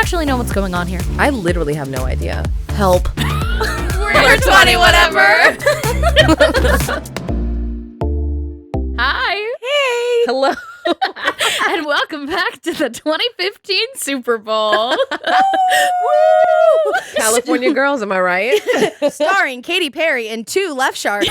actually know what's going on here? I literally have no idea. Help. We're 20 whatever. Hi. Hey. Hello. And welcome back to the 2015 Super Bowl. California girls, am I right? Starring Katy Perry and 2 left sharks.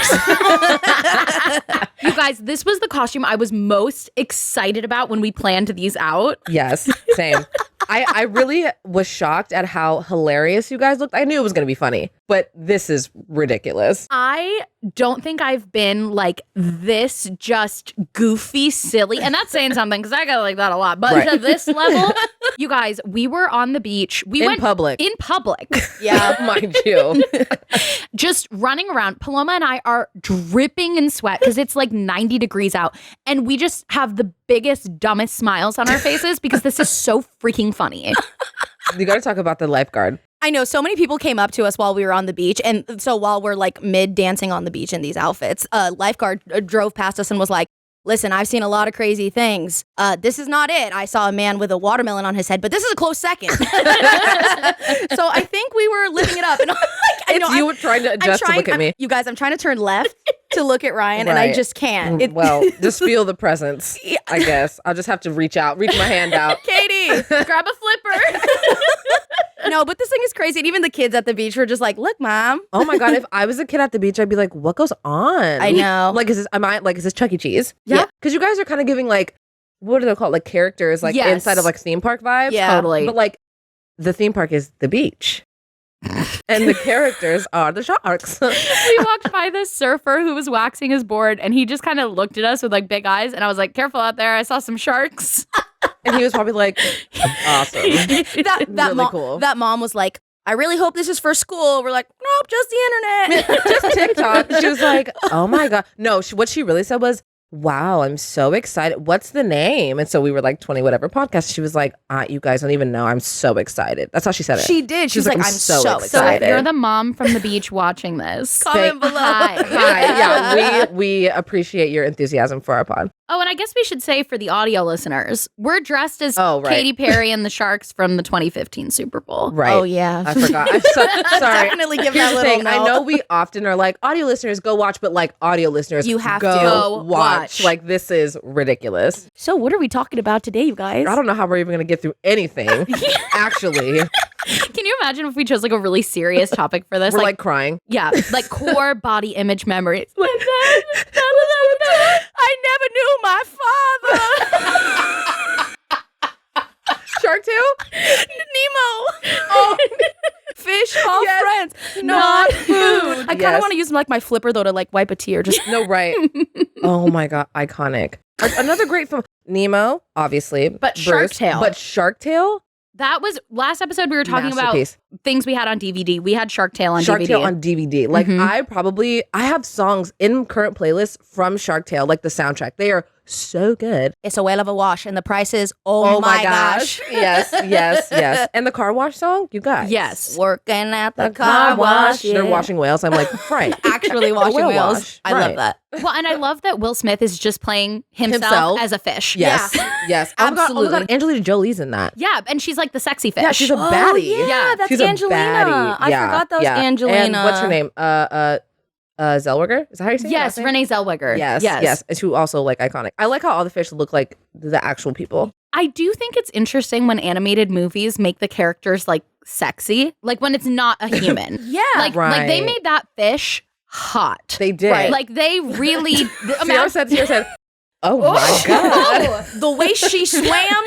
You guys, this was the costume I was most excited about when we planned these out. Yes, same. I really was shocked at how hilarious you guys looked. I knew it was going to be funny, but this is ridiculous. I don't think I've been like this just goofy, silly. And that's saying something because I got like that a lot. But to this level, you guys, we were on the beach. We went public. In public. Yeah, mind you. Just running around. Paloma and I are dripping in sweat because it's like 90 degrees out. And we just have the biggest, dumbest smiles on our faces because this is so freaking funny. You got to talk about the lifeguard. I know so many people came up to us while we were on the beach. And so while we're like mid dancing on the beach in these outfits, a lifeguard drove past us and was like, listen, I've seen a lot of crazy things. This is not it. I saw a man with a watermelon on his head, but this is a close second. So I think we were living it up. And You were trying to adjust to look at me. You guys, I'm trying to turn left to look at Riayn, and I just can't. Well, just feel the presence, I guess. I'll just have to reach my hand out. Katie, grab a flipper. No, but this thing is crazy. And even the kids at the beach were just like, look, Mom. Oh my God, if I was a kid at the beach, I'd be like, what goes on? I know. Like, is this Chuck E. Cheese? Yeah. Because you guys are kind of giving like, what are they called? Like characters, like inside of like theme park vibes. Yeah. Totally. But like, the theme park is the beach. And the characters are the sharks. We walked by this surfer who was waxing his board, and he just kind of looked at us with like big eyes, and I was like, careful out there, I saw some sharks. And he was probably like, awesome. Really cool. That mom was like, I really hope this is for school. We're like, nope, just the internet. Just TikTok. She was like, oh my God. No, what she really said was, wow, I'm so excited. What's the name? And so we were like 20 whatever podcast. She was like, you guys don't even know. I'm so excited. That's how she said it. She did. She was like, I'm so excited. So if you're the mom from the beach watching this, comment below. Hi. Yeah, we appreciate your enthusiasm for our pod. Oh, and I guess we should say for the audio listeners, we're dressed as right. Katy Perry and the Sharks from the 2015 Super Bowl. Right. Oh, yeah. I forgot. I'm sorry. Definitely give Here's that the little thing. note. I know we often are like, audio listeners, go watch, but like audio listeners, you have go to watch. Like, this is ridiculous. So what are we talking about today, you guys? I don't know how we're even going to get through anything, actually. Can you imagine if we chose like a really serious topic for this? We're like crying. Yeah, like core body image memories. I never knew my father. Shark Tale? Nemo. Oh. Fish, all friends, not food. I kind of want to use like my flipper though to like wipe a tear. Just no, right. Oh my God, iconic. Another great film. Nemo, obviously. But Shark Tale. But Shark Tale? That was last episode we were talking about things we had on DVD. We had Shark Tale on DVD. Shark Tale on DVD. Like I have songs in current playlists from Shark Tale, like the soundtrack. They are so good. It's a whale of a wash, and the price is oh my gosh. Yes. And the car wash song, you guys. Yes. Working at the car wash. They're washing whales. I'm like, right. Actually washing whales. Wash. I love that. Well, and I love that Will Smith is just playing himself as a fish. Yes. Yes. Absolutely. Oh my God, Angelina Jolie's in that. Yeah, and she's like the sexy fish. Yeah, she's a baddie. Yeah, that's she's Angelina. A baddie. I forgot that was Angelina. And what's her name? Zellweger? Is that how you say it? Yes, Renee Zellweger. Yes. And who also like iconic. I like how all the fish look like the actual people. I do think it's interesting when animated movies make the characters like sexy, like when it's not a human. Like they made that fish hot. They did. Right. Like they really. Sierra said, oh my God. The way she swam,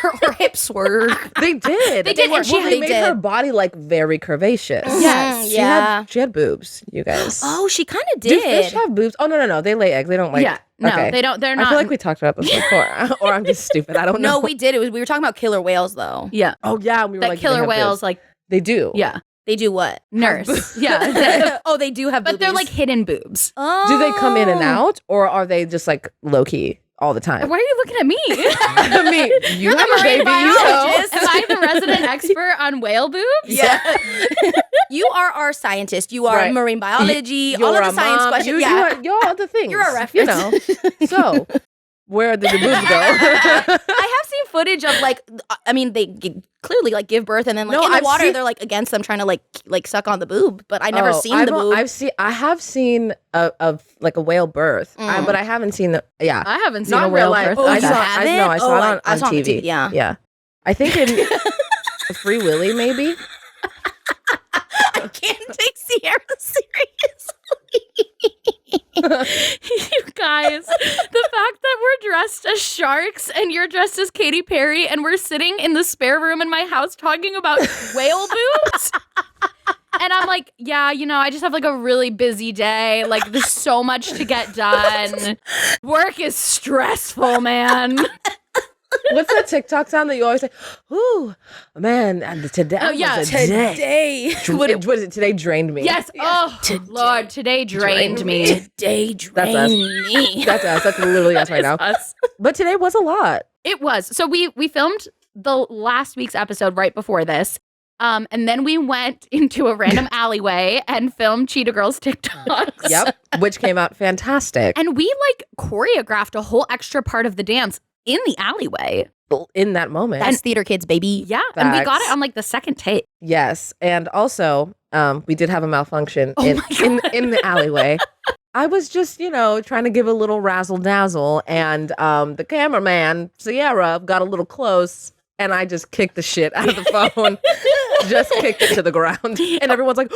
her hips swerved. They did. They did. And they made her body like very curvaceous. Yes. She had boobs, you guys. Oh, she kind of did. Do fish have boobs? Oh, no. They lay eggs. They don't like. Yeah. No, they don't. They're not. I feel like we talked about this before. Or I'm just stupid. I don't know. No, we did. We were talking about killer whales, though. Yeah. Oh, yeah. We were that like, killer whales, like. They do. Yeah. They do what? Nurse. Yeah. Oh, they do have But boobies. they're like hidden boobs. Oh. Do they come in and out? Or are they just like low key all the time? Why are you looking at me? I mean, you have a baby. biologist. Am I the resident expert on whale boobs? Yeah. You are our scientist. You are marine biology. All of the science questions. You're the things. You're a reference. So, where did the boobs go? I have seen footage of like, I mean, they clearly like give birth and then like in the I've water seen- they're like against them trying to like suck on the boob, but I never seen the boob. I have seen a like a whale birth, but I haven't seen the I haven't seen not a in real whale life. birth. Oh, I you saw haven't? I saw it I on saw it on TV. TV, yeah. Yeah. I think in Free Willy maybe. I can't take Sierra seriously. You guys, the fact that we're dressed as sharks and you're dressed as Katy Perry and we're sitting in the spare room in my house talking about whale boobs. And I'm like, yeah, you know, I just have like a really busy day. Like, there's so much to get done. Work is stressful, man. What's that TikTok sound that you always say? Ooh, man, and today. Oh, yeah, was a day. Today. What is it? Today drained me. Yes. Oh, Lord, today drained me. Today That's us. drained me. That's us. That's literally us right now. Us. But today was a lot. It was. So we filmed the last week's episode right before this. And then we went into a random alleyway and filmed Cheetah Girls TikToks. Yep. Which came out fantastic. And we like choreographed a whole extra part of the dance in the alleyway. In that moment. That's theater kids, baby. Yeah. And we got Facts. it on like the second take. Yes. And also, we did have a malfunction in the alleyway. I was just, trying to give a little razzle dazzle, and the cameraman, Sierra, got a little close, and I just kicked the shit out of the phone. Just kicked it to the ground. And everyone's like,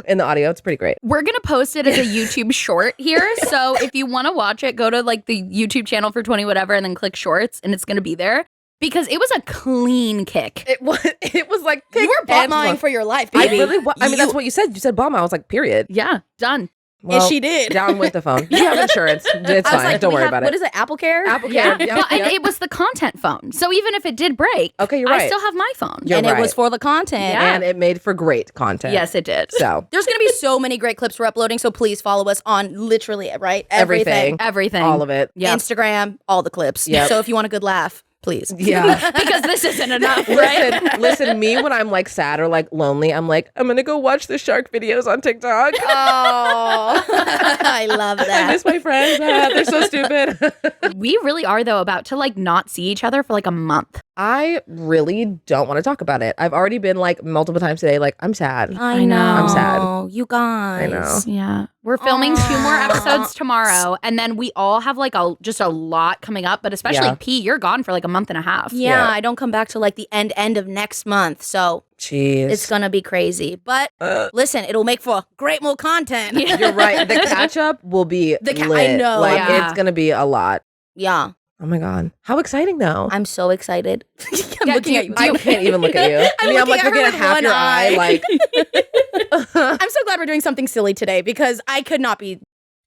in the audio, it's pretty great. We're going to post it as a YouTube short here. So if you want to watch it, go to like the YouTube channel for 20 whatever and then click shorts and it's going to be there. Because it was a clean kick. It was like, You were bot-mawing for your life, I baby. really, I mean, that's what you said. You said bomb. I was like, period. Yeah, done. Well, and she did. Down with the phone. You have insurance. It's I was fine. like, Don't we worry have- about What it. is it? Apple Care? Apple Yeah, Care. but it was the content phone. So even if it did break, Okay, you're I right. still have my phone. You're and right. it was for the content. Yeah. And it made for great content. Yes, it did. So There's going to be so many great clips we're uploading, so please follow us on literally, right? Everything. Everything. all of it. Yep. Instagram, all the clips. Yep. So if you want a good laugh, please. Yeah. Because this isn't enough, right? Listen, me when I'm like sad or like lonely, I'm like, I'm gonna go watch the shark videos on TikTok. Oh, I love I that. miss my friends. They're so stupid. We really are, though, about to like not see each other for like a month. I really don't want to talk about it. I've already been like multiple times today, like, I'm sad. I know. I'm sad. You guys. I know. Yeah. We're filming 2 more episodes tomorrow. And then we all have like just a lot coming up. But especially Yeah. P, you're gone for like a month and a half. Yeah, Yeah. I don't come back to like the end of next month. So Jeez. it's going to be crazy. But listen, it'll make for great more content. You're right. The catch up will be I lit. know. Like, Yeah. it's gonna be a lot. Yeah. Oh my God. How exciting though. I'm so excited. I'm Yeah, looking do at you. I can't even look at you. I'm I'm like looking looking at her at with half one your eye. eye. Like, I'm so glad we're doing something silly today because I could not be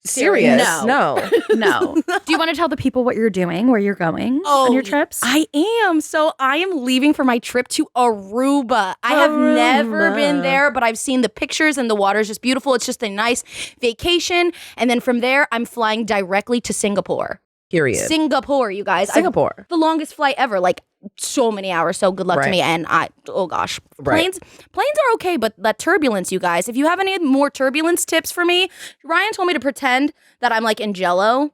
serious. No. No. Do you want to tell the people what you're doing, where you're going on your trips? I am. So I am leaving for my trip to Aruba. I have never Aruba. been there, but I've seen the pictures and the water is just beautiful. It's just a nice vacation. And then from there, I'm flying directly to Singapore. Period. Singapore, you guys. Singapore. The longest flight ever, like so many hours. So good luck to Right. me. And oh gosh, Right. planes are okay, but that turbulence, you guys. If you have any more turbulence tips for me, Riayn told me to pretend that I'm like in Jello.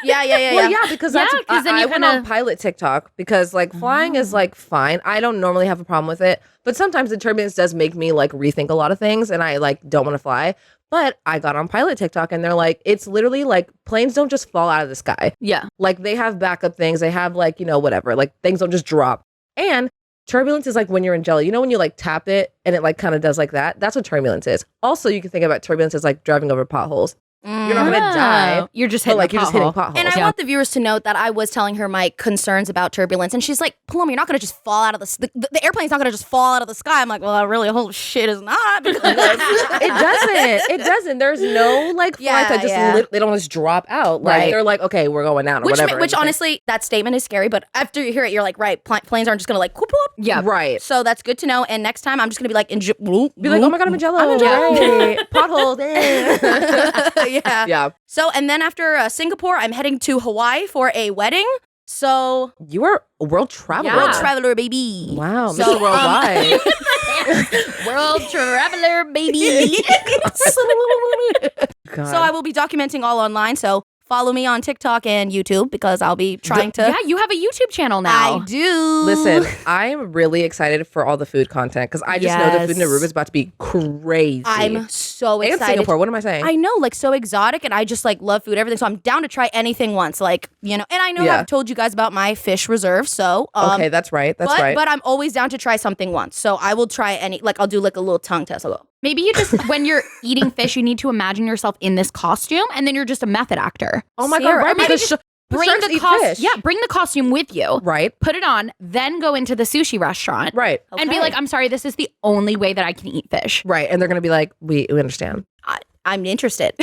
Yeah. Well, yeah, because Yeah, that's 'cause then I you went kinda- on pilot TikTok because like flying is like fine. I don't normally have a problem with it, but sometimes the turbulence does make me like rethink a lot of things, and I like don't want to fly. But I got on pilot TikTok, and they're like, it's literally like planes don't just fall out of the sky. Yeah. Like they have backup things. They have like whatever. Like things don't just drop. And turbulence is like when you're in jelly. You know when you like tap it and it like kind of does like that. That's what turbulence is. Also, you can think about turbulence as like driving over potholes. You're not gonna die. Oh, you're just But hitting like a you're just hitting pothole. potholes. And I Yeah. want the viewers to note that I was telling her my concerns about turbulence, and she's like, Paloma, you're not going to just fall out of the airplane's not going to just fall out of the sky. I'm like, well, I really hope shit is not. Because It doesn't. There's no like flights that just Yeah. they don't just drop out. Like Right. they're like, okay, we're going down or whatever. Which honestly, that statement is scary, but after you hear it, you're like, right, planes aren't just going to like whoop whoop. Yeah. right. So that's good to know. And next time, I'm just going to be like, Be like, oh my God, I'm in jello. I'm in Jello. Right. Potholes. yeah. Yeah. So, and then after Singapore, I'm heading to Hawaii for a wedding. So, You are a world traveler. Yeah. world traveler, baby. Wow, So, Mr. Worldwide. World traveler, baby. God. So I will be documenting all online. So follow me on TikTok and YouTube because I'll be trying to. Yeah, you have a YouTube channel now. I do. Listen, I'm really excited for all the food content because I just know the food in Aruba is about to be crazy. I'm so and excited. Singapore, what am I saying? I know, like so exotic, and I just like love food, everything. So I'm down to try anything once, like and I know I've told you guys about my fish reserve. So okay, that's right. That's right. But I'm always down to try something once. So I will try I'll do like a little tongue test. I'll go. Maybe you just, when you're eating fish, you need to imagine yourself in this costume, and then you're just a method actor. Oh my Sierra, God, right? maybe Because Bring sharks the eat costume. fish. Yeah, bring the costume with you. Right. Put it on, then go into the sushi restaurant. Right. And be like, I'm sorry, this is the only way that I can eat fish. Right. And they're going to be like, we understand. I'm interested.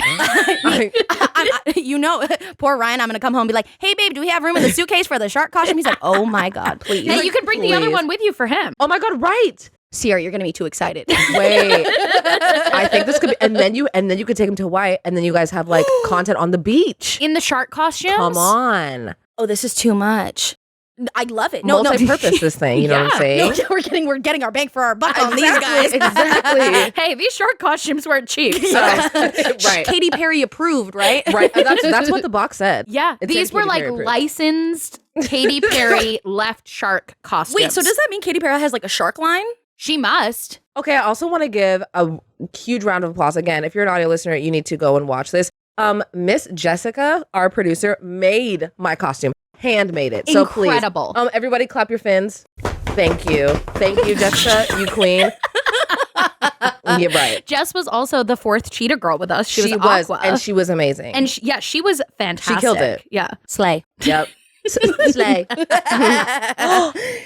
Poor Ryan, I'm going to come home and be like, hey, babe, do we have room in the suitcase for the shark costume? He's like, oh my God, please. Hey, you can bring the other one with you for him. Oh my God, right. Sierra, you're going to be too excited. Wait. I think this could be, and then you could take him to Hawaii, and then you guys have like content on the beach. In the shark costumes? Come on. Oh, this is too much. I love it. No, multi-purpose this thing, you know what I'm saying? No, we're getting our bang for our buck on these guys. Exactly. Hey, these shark costumes weren't cheap. So. Right. Katy Perry approved, right? Right. That's what the box said. Yeah. It These said were Katy like Perry approved. licensed Katy Perry left shark costumes. Wait, so does that mean Katy Perry has like a shark line? She must. Okay, I also want to give a huge round of applause. Again, if you're an audio listener, you need to go and watch this. Miss Jessica, our producer, made my costume. Handmade it. So please. Incredible. Everybody clap your fins. Thank you. Thank you, Jessica, you queen. You're right. Jess was also the fourth cheetah girl with us. She was Aqua. And she was amazing. And she was fantastic. She killed it. Yeah. Slay. Yep. Slay.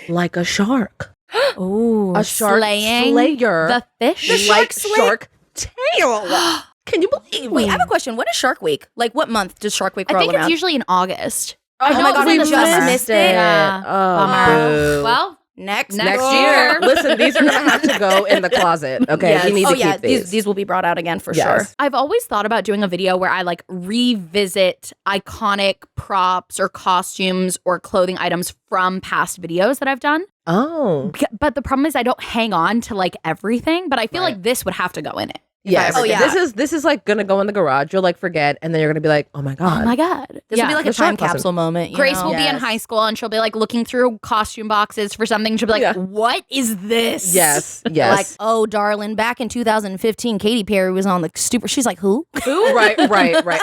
Like a shark. Ooh. A shark slaying slayer. the fish. The like shark shark tail. Can you believe Wait, me? I have a question. When is Shark Week? Like, what month does Shark Week I roll think it's around? usually in August. Oh my God, we just missed it. Yeah. Oh, Bummer. boo. Well, Next Next year. Listen, these are going to have to go in the closet. Okay, Yes. we need to keep these. These will be brought out again for Yes. sure. I've always thought about doing a video where I like revisit iconic props or costumes or clothing items from past videos that I've done. Oh. But the problem is I don't hang on to like everything, but I feel Right. like this would have to go in it. Yes. Oh, yeah. This is like gonna go in the garage. You'll like forget, and then you're gonna be like, oh my God. Oh my God. This will be like The a time shark costume. capsule moment. you Grace know? will be in Yes. high school and she'll be like looking through costume boxes for something. She'll be like, Yeah. what is this? Yes. Like, Yes. oh, darling, back in 2015, Katy Perry was on the stupid. She's like, who? Right.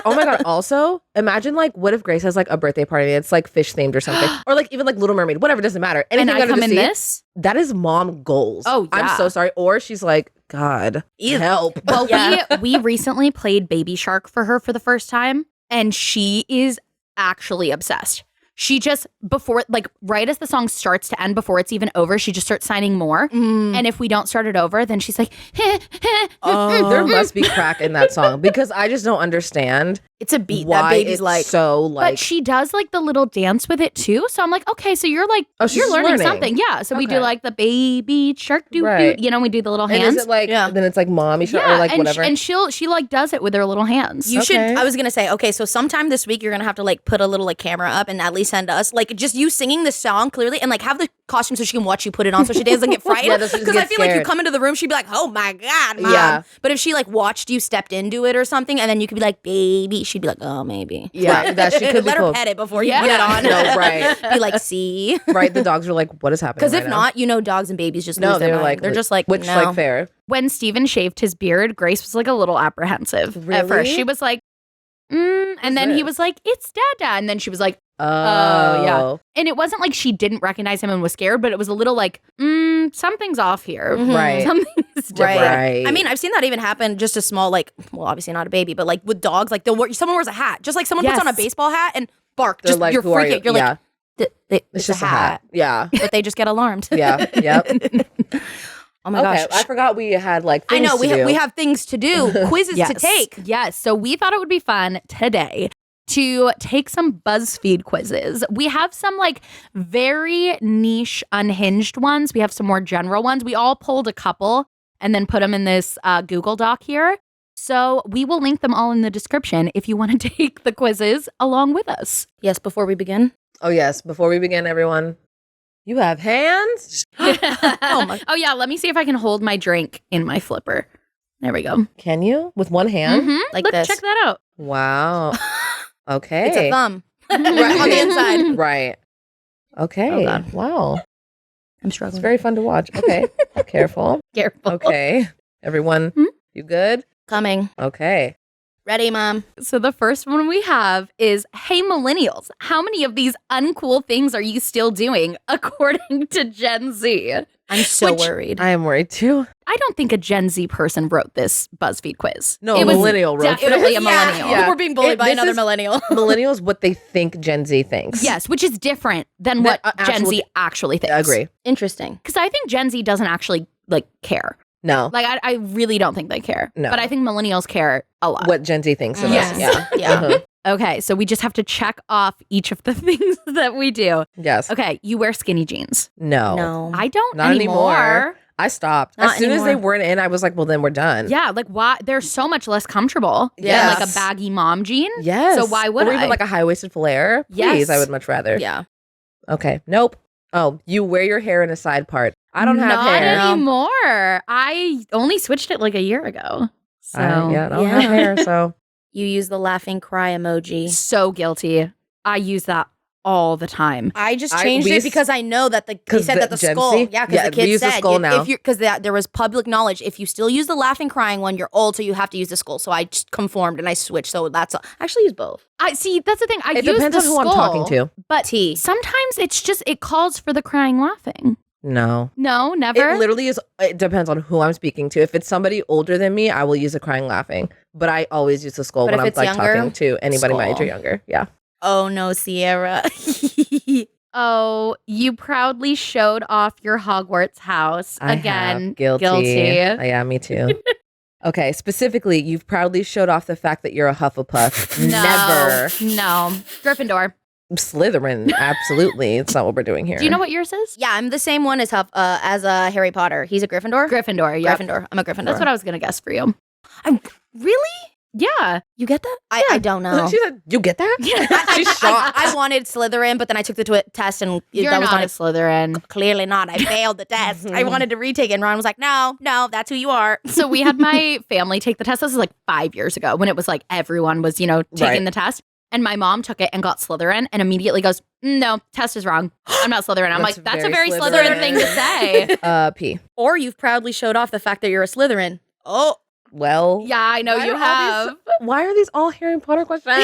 Oh my God. Also, imagine like, what if Grace has like a birthday party? It's like fish themed or something, or like even like Little Mermaid. Whatever, doesn't matter. And Anything I under come the in sea, this? That is mom goals. Oh, yeah. I'm so sorry. Or she's like, God, help. Well, Yeah. we recently played Baby Shark for her for the first time, and she is actually obsessed. She just, before, like, right as the song starts to end, before it's even over, she just starts signing more. And if we don't start it over, then she's like, There must be crack in that song because I just don't understand It's a beat why that baby's it's like. so like. but she does like the little dance with it too. So I'm like, okay, so you're like, Oh, she's you're learning learning. something. Yeah. So we do Okay. like the Baby Shark doo Right. doo. You know, we do the little and hands. is it like Yeah. then it's like mommy shark yeah, or like and whatever? and she like does it with her little hands. You should. Okay. I was gonna say, okay, so sometime this week you're gonna have to like put a little like camera up and at least send us like just you singing the song clearly and like have the costume so she can watch you put it on so she doesn't get frightened. Yeah, doesn't Because get I feel like you scared. come into the room, she'd be like, oh my God, mom. Yeah. But if she like watched you stepped into it or something and then you could be like, baby, she'd be like, oh maybe. Yeah, that she could be Let her cool. pet it before you Yeah. put it on. No, right. Be like, see. Right, the dogs are like, what is happening? Because right if now? not, you know, dogs and babies just no, lose their they're mind. like, They're just like, which no. like fair. When Steven shaved his beard, Grace was like a little apprehensive at Really? first. She was like, and then he this? was like, it's Dada. And then she was like, Oh, yeah. And it wasn't like she didn't recognize him and was scared, but it was a little like, something's off here. Mhm. Right. Something's different. Right. I mean, I've seen that even happen just a small, like, well, obviously not a baby, but like with dogs, like someone wears a hat, just like someone puts on a Yes. baseball hat and bark. They're Just like, you're who are freaking. you? You're Yeah. like, It's just a hat. Yeah. but they just get alarmed. Yeah. Yep. Oh my Okay. gosh. I forgot we had like I things know to do. we have things to do, quizzes to take. Yes. So we thought it would be fun today to take some BuzzFeed quizzes. We have some like very niche, unhinged ones. We have some more general ones. We all pulled a couple and then put them in this Google Doc here. So we will link them all in the description if you want to take the quizzes along with us. Yes, before we begin. Oh yes. Before we begin, everyone, you have hands. Oh yeah, let me see if I can hold my drink in my flipper. There we go. Can you with one hand? Mhm. Like Look, this. check that out. Wow. Okay. It's a thumb Right. on the inside. Right. Okay. Oh, God. Wow. I'm It's struggling. very fun to watch. Okay. Careful. Careful. Okay. Everyone, you good? Coming. Okay. Ready, Mom? So the first one we have is, hey, millennials, how many of these uncool things are you still doing according to Gen Z? I'm so Which- worried. I am worried too. I don't think a Gen Z person wrote this BuzzFeed quiz. No, It a was millennial wrote definitely this. a millennial. Yeah. We're being bullied by This another is- millennial. Millennials, what they think Gen Z thinks. Yes, which is different than what That, Gen Z actually thinks. I agree. Interesting. Because I think Gen Z doesn't actually care. No. Like, I really don't think they care. No. But I think millennials care a lot. What Gen Z thinks of Yes. us. Yeah. Yeah. Mhm. Okay, so we just have to check off each of the things that we do. Yes. Okay, you wear skinny jeans. No. No. I don't Not anymore. I stopped. Not as soon as they anymore. weren't in, I was like, well, then we're done. Yeah, like why? They're so much less comfortable than Yes. like a baggy mom jean. Yes. So why would or I? even like a high-waisted flare. Please, Yes. I would much rather. Yeah. Okay. Nope. Oh, you wear your hair in a side part. I don't have Not hair. anymore. I only switched it like a year ago. So I don't Yeah. have hair, so. You use the laughing cry emoji. so guilty. I use that all the time. I just I- changed we it used- because I know that they 'Cause said the that the Gen skull. Z? Yeah, because Yeah, the we kid use the said skull now. if you because there was public knowledge. If you still use the laughing crying one, you're old, so you have to use the skull. So I just conformed and I switched. So that's I actually use both. I see. That's the thing. I It use depends the on who I'm skull, talking to. But T. sometimes it's just it calls for the crying laughing. No. No, never. It literally is. It depends on who I'm speaking to. If it's somebody older than me, I will use a crying laughing. But I always use the skull But when if I'm it's like younger, talking to anybody my age or skull. younger. Yeah. Oh no, Sierra. Oh, you proudly showed off your Hogwarts house I again. have. Guilty. Yeah, me too. Okay, specifically, you've proudly showed off the fact that you're a Hufflepuff. Never. No. Gryffindor. Slytherin, absolutely. It's not what we're doing here. Do you know what yours is? Yeah, I'm the same one as Harry Potter. He's a Gryffindor. Gryffindor. Yeah. Gryffindor. I'm a Gryffindor. That's what I was gonna guess for you. Really? Yeah. You get that? I don't know. She said, you get that? Yeah. She's shocked. I wanted Slytherin, but then I took the test and You're that was not not a Slytherin. clearly not. I failed the test. I wanted to retake it, and Ron was like, "No, that's who you are." So we had my family take the test. This was like 5 years ago when it was like everyone was, taking Right. the test. And my mom took it and got Slytherin and immediately goes, no, test is wrong. I'm not Slytherin. I'm That's like, that's a very very Slytherin Slytherin. thing to say. P. Or you've proudly showed off the fact that you're a Slytherin. Oh, Well, Yeah, I know Why you are all have. why are these all Harry Potter questions?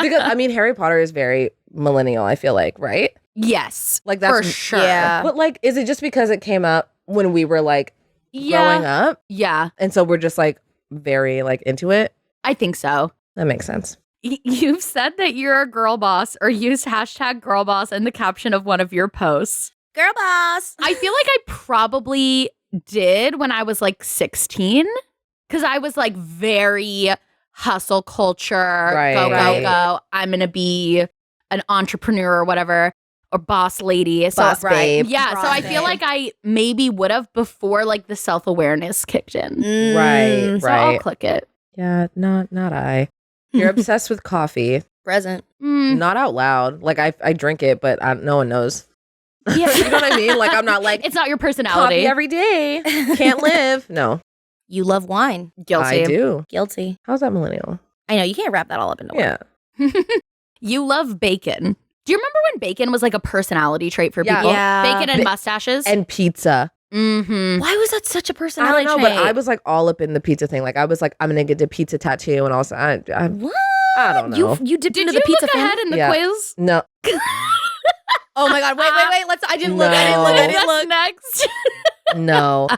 Because, I mean, Harry Potter is very millennial, I feel like, right? Yes. Like, that's for sure. yeah. But, like, is it just because it came up when we were, like, growing up? Yeah, And so we're just, like, very, like, into it? I think so. That makes sense. You've said that you're a girl boss or used hashtag girl boss in the caption of one of your posts. girl boss. I feel like I probably did when I was like 16 because I was like very hustle culture, Right. go, Right. go. I'm going to be an entrepreneur or whatever, or boss lady. So, Boss babe. Yeah. Boss So I feel babe. like I maybe would have before like the self awareness kicked in. Right. So I'll Right. click it. Yeah, not I. You're obsessed with coffee. Present. Mm, Not out loud. Like, I drink it, but no one knows. yeah. You know what I mean? Like, I'm not like, It's not your coffee personality. every day. Can't live. No, You love wine. Guilty. I do. Guilty. How's that millennial? I know you can't wrap that all up into one. Yeah. You love bacon. Do you remember when bacon was like a personality trait for Yeah. people? Yeah. Bacon and Ba- mustaches. And pizza. Mm-hmm. Why was that such a I personality don't know, but trait? I was like all up in the pizza thing. Like, I was like, I'm gonna get the pizza tattoo, and also, I What? I don't know. You dipped Did into you the pizza look ahead in the Yeah. quiz? No, Oh my god! Wait! Let's. I didn't look. No. I didn't look. I didn't What's look. next? no.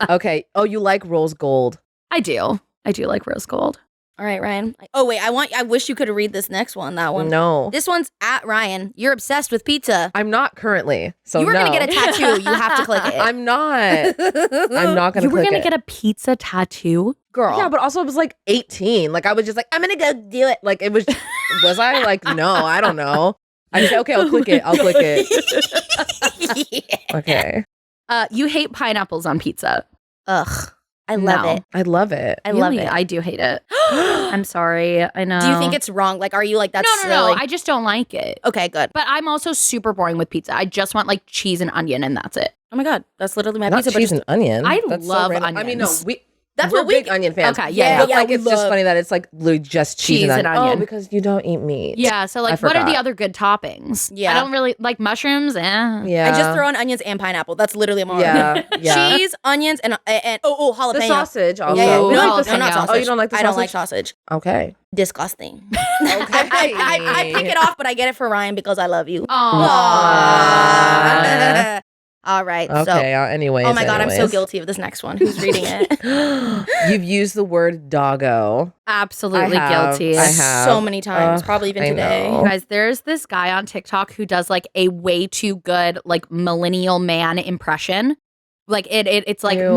Okay. Oh, you like rose gold? I do like rose gold. All right, Ryan. Oh wait, I wish you could read this next one. That one. No, This one's at Ryan. You're obsessed with pizza. I'm not currently. So You were no. gonna get a tattoo. You have to click it. I'm not. I'm not gonna. You were click gonna it. get a pizza tattoo? girl. Yeah, but also I was like 18. Like, I was just like, I'm gonna go do it. Like, it was. Was I like? No, I don't know. I just say, okay, I'll click it. I'll click it. Yeah. Okay. You hate pineapples on pizza. Ugh, I love No. it. I love it. I love Really? it. I do hate it. I'm sorry. I know. Do you think it's wrong? Like, are you like that's No. silly? I just don't like it. Okay, good. But I'm also super boring with pizza. I just want like cheese and onion, and that's it. Oh my god, that's literally my Not pizza. cheese but and onion. I That's so love random. I mean, no, onions. That's We're what we big onion fans. Okay, yeah, But like we it's just love- funny that it's like literally just cheese and onion. Oh, because you don't eat meat. Yeah, so I like what are the forgot. other good toppings? Yeah. I don't really like mushrooms. Yeah. I just throw in onions and pineapple. That's literally more. Yeah, yeah. Cheese, onions, and jalapeno. The sausage also. Yeah, Ooh, no, jalapeno. no, not sausage. Oh, you don't like the I don't sausage? like sausage. Okay. Disgusting. Okay. I pick it off, but I get it for Riayn because I love you. Aww. All right. Okay. So, Anyways. oh my God, I'm so guilty of this next one. Who's reading it? You've used the word doggo. Absolutely I have. guilty. I have. So many times, probably even I today. know. Guys, there's this guy on TikTok who does like a way too good like millennial man impression. Like it's like Ew.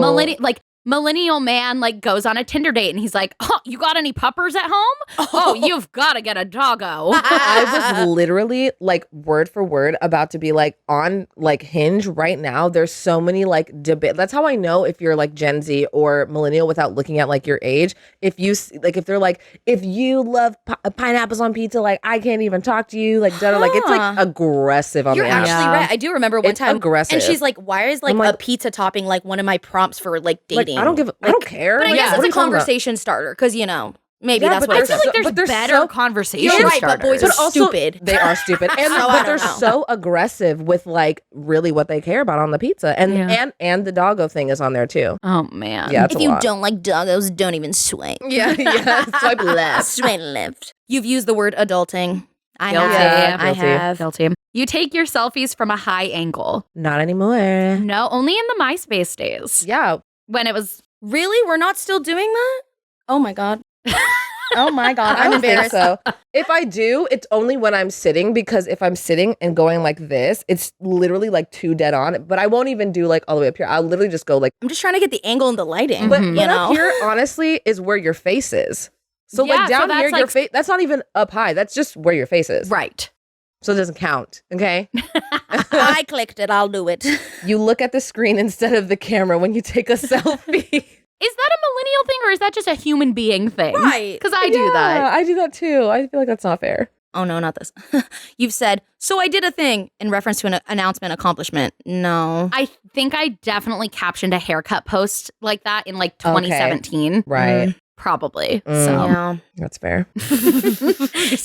millennial man like goes on a Tinder date and he's like, "Oh, you got any puppers at home? Oh, you've got to get a doggo." I was literally like word for word about to be like on like Hinge right now. There's so many like debate. That's how I know if you're like Gen Z or millennial without looking at like your age. If you like, if they're like, if you love pineapples on pizza, like I can't even talk to you. Like, like it's like aggressive on You're the app. actually right. I do remember one It's time. aggressive. And she's like, why is like I'm like- a pizza topping like one of my prompts for like dating? Like, I don't care. But I Like, guess what are it's a you talking about? conversation starter because, you know, maybe Yeah, that's but why I they're feel it's like so- there's but they're better so- conversation You're right, but starters. boys are But also, stupid. They are stupid, and So I but they're don't know. so aggressive with like really what they care about on the pizza, and Yeah. and the doggo thing is on there too. Oh man. Yeah, it's if a you lot. don't like doggos, don't even swipe. Yeah. Swipe left. Swipe left. You've used the word adulting. I Guilty. have. I Guilty. have. Guilty. You take your selfies from a high angle. Not anymore. No, only in the MySpace days Yeah. when it was. Really? We're not still doing that? Oh my God. Oh my God. I I'm don't think embarrassed. so. If I do, it's only when I'm sitting, because if I'm sitting and going like this, it's literally like too dead on. But I won't even do like all the way up here. I'll literally just go like, I'm just trying to get the angle and the lighting. but, Mhm. but you know? up here, honestly, is where your face is. So Yeah, like so down that's here, your like- face, that's not even up high. That's just where your face is. Right. So it doesn't count. Okay. I clicked it. I'll do it. You look at the screen instead of the camera when you take a selfie. Is that a millennial thing or is that just a human being thing? Right. Because I do Yeah, that. I do that too. I feel like that's not fair. Oh no, not this. You've said, so I did a thing in reference to an announcement accomplishment. No. I think I definitely captioned a haircut post like that in like 2017. Right. Probably. Mm. So Yeah. That's fair.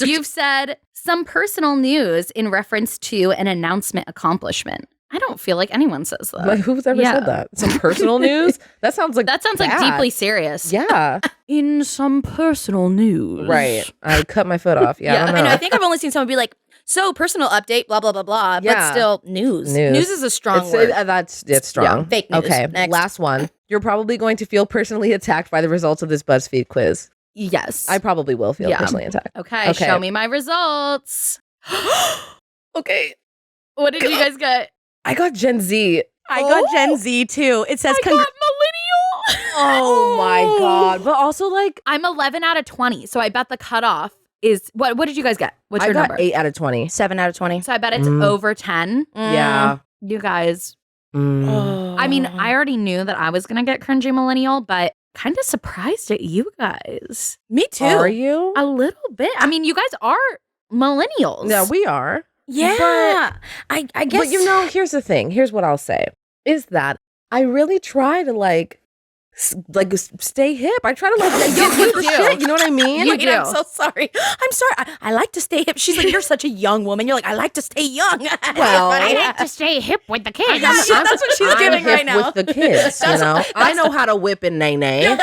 you've said some personal news in reference to an announcement accomplishment. I don't feel like anyone says that. Like, who's ever Yeah. said that? Some personal news? That sounds like That sounds like bad. deeply serious. Yeah. In some personal news. Right. I cut my foot off. Yeah. I don't know. I know. I think I've only seen someone be like, so personal update, blah, blah, blah, blah. Yeah. But still, news. News. News is a strong It's, word. it's strong. fake news. Okay. Next. Last one. You're probably going to feel personally attacked by the results of this BuzzFeed quiz. Yes. I probably will feel Yeah. personally attacked. Okay, Okay. show me my results. Okay. What did you guys get? I got Gen Z. I got Gen Z too. It says, I got millennial. Oh my God. But also like I'm 11 out of 20, so I bet the cutoff is what did you guys get? What's I your got number? 8 out of 20. 7 out of 20. So I bet it's Mm. over 10. Yeah. You guys, Mm. I mean, I already knew that I was going to get cringy millennial, but kind of surprised at you guys. Me too. Are you? A little bit. I mean, you guys are millennials. Yeah, we are. Yeah. I guess. But you know, here's the thing. Here's what I'll say is that I really try to stay hip. I try to get with the do. shit. You know what I mean? You Wait, do. I'm so sorry. I'm sorry. I like to stay hip. She's like, you're such a young woman. You're like, I like to stay young. Well, I like to stay hip with the kids. That's what she's I'm giving hip right now. with the kids. You know, I know how to whip and nay nay.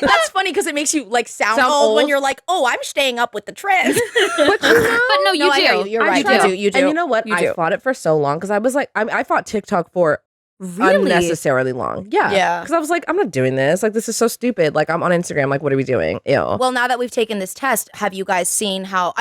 But that's funny because it makes you like sound Sound old when old. you're like, oh, I'm staying up with the trends. But you know, But no, you No, I do. hear you. You're I right. do. You do. And you know what? You I do. fought it for so long because I was like, I fought TikTok for Really? unnecessarily long. Yeah. Yeah. Because I was like, I'm not doing this. Like, this is so stupid. Like, I'm on Instagram. Like, what are we doing? Ew. Well, now that we've taken this test, have you guys seen how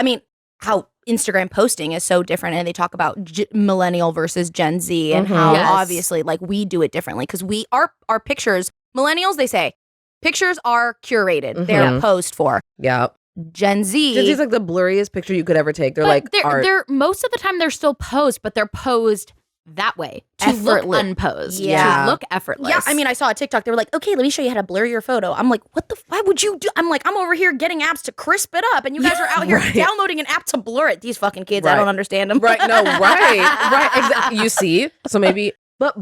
Instagram posting is so different, and they talk about millennial versus Gen Z and how Yes. obviously like we do it differently because we our pictures, millennials, they say pictures are curated. They're Mhm. posed for. Yeah. Gen Z. Gen Z's like the blurriest picture you could ever take. They're But like they're, art. they're most of the time they're still posed, but they're posed that way to look Effortless. unposed, Yeah. to look effortless. Yeah, I mean, I saw a TikTok. They were like, "Okay, let me show you how to blur your photo." I'm like, "What the? Why would you do?" I'm like, "I'm over here getting apps to crisp it up, and you guys are out here Right. downloading an app to blur it." These fucking kids, I Right. don't understand them. Right. No, right. Right. Exactly. You see? So maybe, but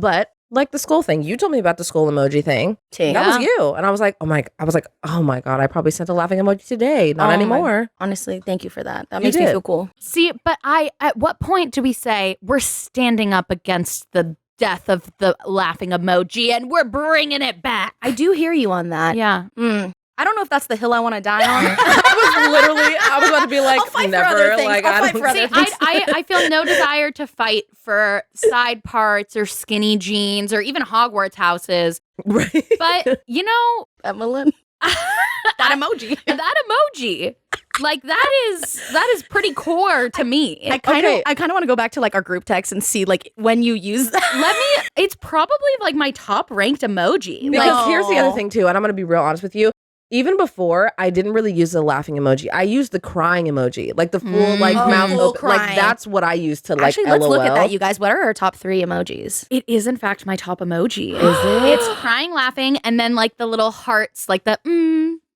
like the skull thing. You told me about the skull emoji thing. That was you. And I was like, oh my God, I probably sent a laughing emoji today. Not anymore. Honestly, thank you for that. That makes me feel cool. See, but at what point do we say we're standing up against the death of the laughing emoji and we're bringing it back? I do hear you on that. Yeah. I don't know if that's the hill I want to die on. I was about to be like, never. Like, I feel no desire to fight for side parts or skinny jeans or even Hogwarts houses. Right. But, you know, Evelyn, that emoji. Like that is pretty core to me. I kind of want to go back to like our group text and see like when you use that. It's probably like my top ranked emoji. Because here's the other thing too, and I'm gonna be real honest with you. Even before, I didn't really use the laughing emoji. I used the crying emoji, like the full mouth open. Like that's what I used to like. Actually, let's look at that, you guys. What are our top 3 emojis? It is in fact my top emoji. Is it? It's crying, laughing, and then like the little hearts, like the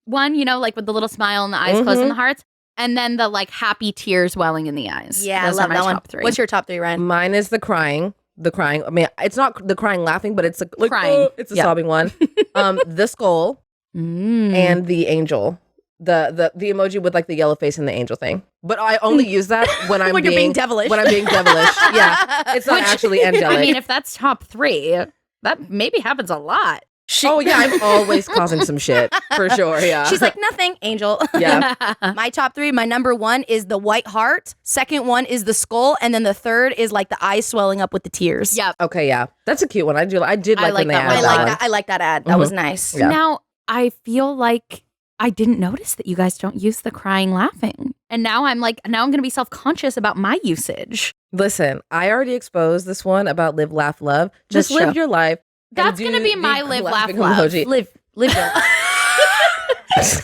one, you know, like with the little smile and the eyes closed and the hearts, and then the like happy tears welling in the eyes. Yeah, those I love are my that one. top 3. What's your top 3, Riayn? Mine is the crying. I mean, it's not the crying laughing, but it's like crying. It's a sobbing one. The skull. And the angel, the emoji with like the yellow face and the angel thing. But I only use that when I'm you're being devilish. When I'm being devilish, yeah, it's not actually angelic. I mean, if that's top 3, that maybe happens a lot. I'm always causing some shit for sure. Yeah, she's like nothing, angel. Yeah. My top 3. My number 1 is the white heart. Second one is the skull, and then the third is like the eyes swelling up with the tears. Yep. Okay, yeah, that's a cute one. I did like when they added that one. I like that ad. That was nice. Yeah. Now I feel like I didn't notice that you guys don't use the crying, laughing. And now I'm going to be self-conscious about my usage. Listen, I already exposed this one about live, laugh, love. Just live your life. That's going to be my live, laugh, love. Emoji. Live your life.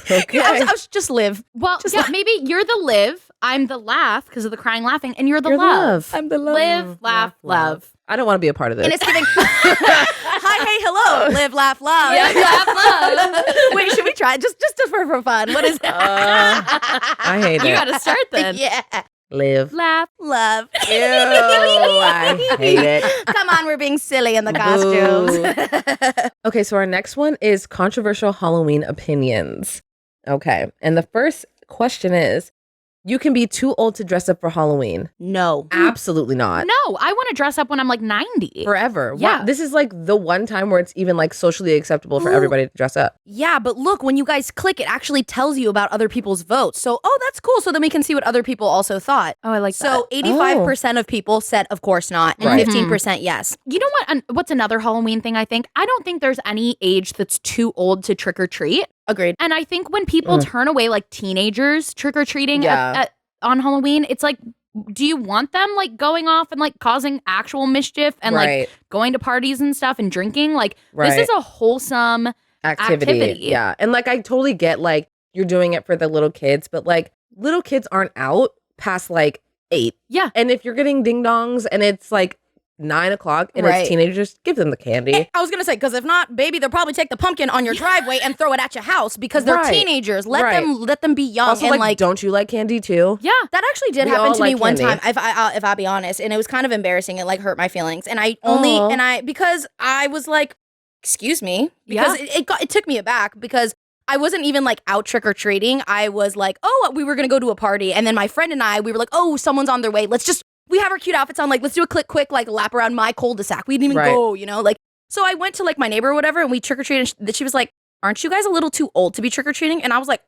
Okay. I was just live. Well, just maybe you're the live, I'm the laugh because of the crying, laughing, and you're the love. I'm the love. Live, laugh, love. I don't want to be a part of this. And it's giving. Hi, hey, hello. Live, laugh, love. Yeah, laugh, love. Wait, should we try it? Just for fun. What is it? I hate it. You got to start then. Yeah. Live. Laugh, love. Ew, I hate it. Come on, we're being silly in the costumes. Okay, so our next one is controversial Halloween opinions. Okay, and the first question is, you can be too old to dress up for Halloween. No. Absolutely not. No, I want to dress up when I'm like 90. Forever. Yeah. Wow, this is like the one time where it's even like socially acceptable for everybody to dress up. Yeah, but look, when you guys click, it actually tells you about other people's votes. So, that's cool. So then we can see what other people also thought. Oh, I like that. So 85% of people said, of course not, and 15% yes. You know what? What's another Halloween thing I think? I don't think there's any age that's too old to trick or treat. Agreed. And I think when people turn away like teenagers trick or treating on Halloween, it's like, do you want them like going off and like causing actual mischief and like going to parties and stuff and drinking? Like this is a wholesome activity. Yeah. And like I totally get like you're doing it for the little kids, but like little kids aren't out past like 8. Yeah. And if you're getting ding dongs and it's like 9 o'clock and it's teenagers, give them the candy. I was gonna say, because if not, baby, they'll probably take the pumpkin on your driveway and throw it at your house because they're teenagers. Let them be young. Also, and like, don't you like candy too? Yeah, that actually did happen to me one time. If I'll be honest, and it was kind of embarrassing. It like hurt my feelings, and because I was like, excuse me, because it took me aback because I wasn't even like out trick or treating. I was like, we were gonna go to a party, and then my friend and I, we were like, someone's on their way. We have our cute outfits on, like, let's do a quick, like, lap around my cul-de-sac. We didn't even go, you know? Like, so I went to, like, my neighbor or whatever, and we trick-or-treated, and she was like, aren't you guys a little too old to be trick-or-treating? And I was like,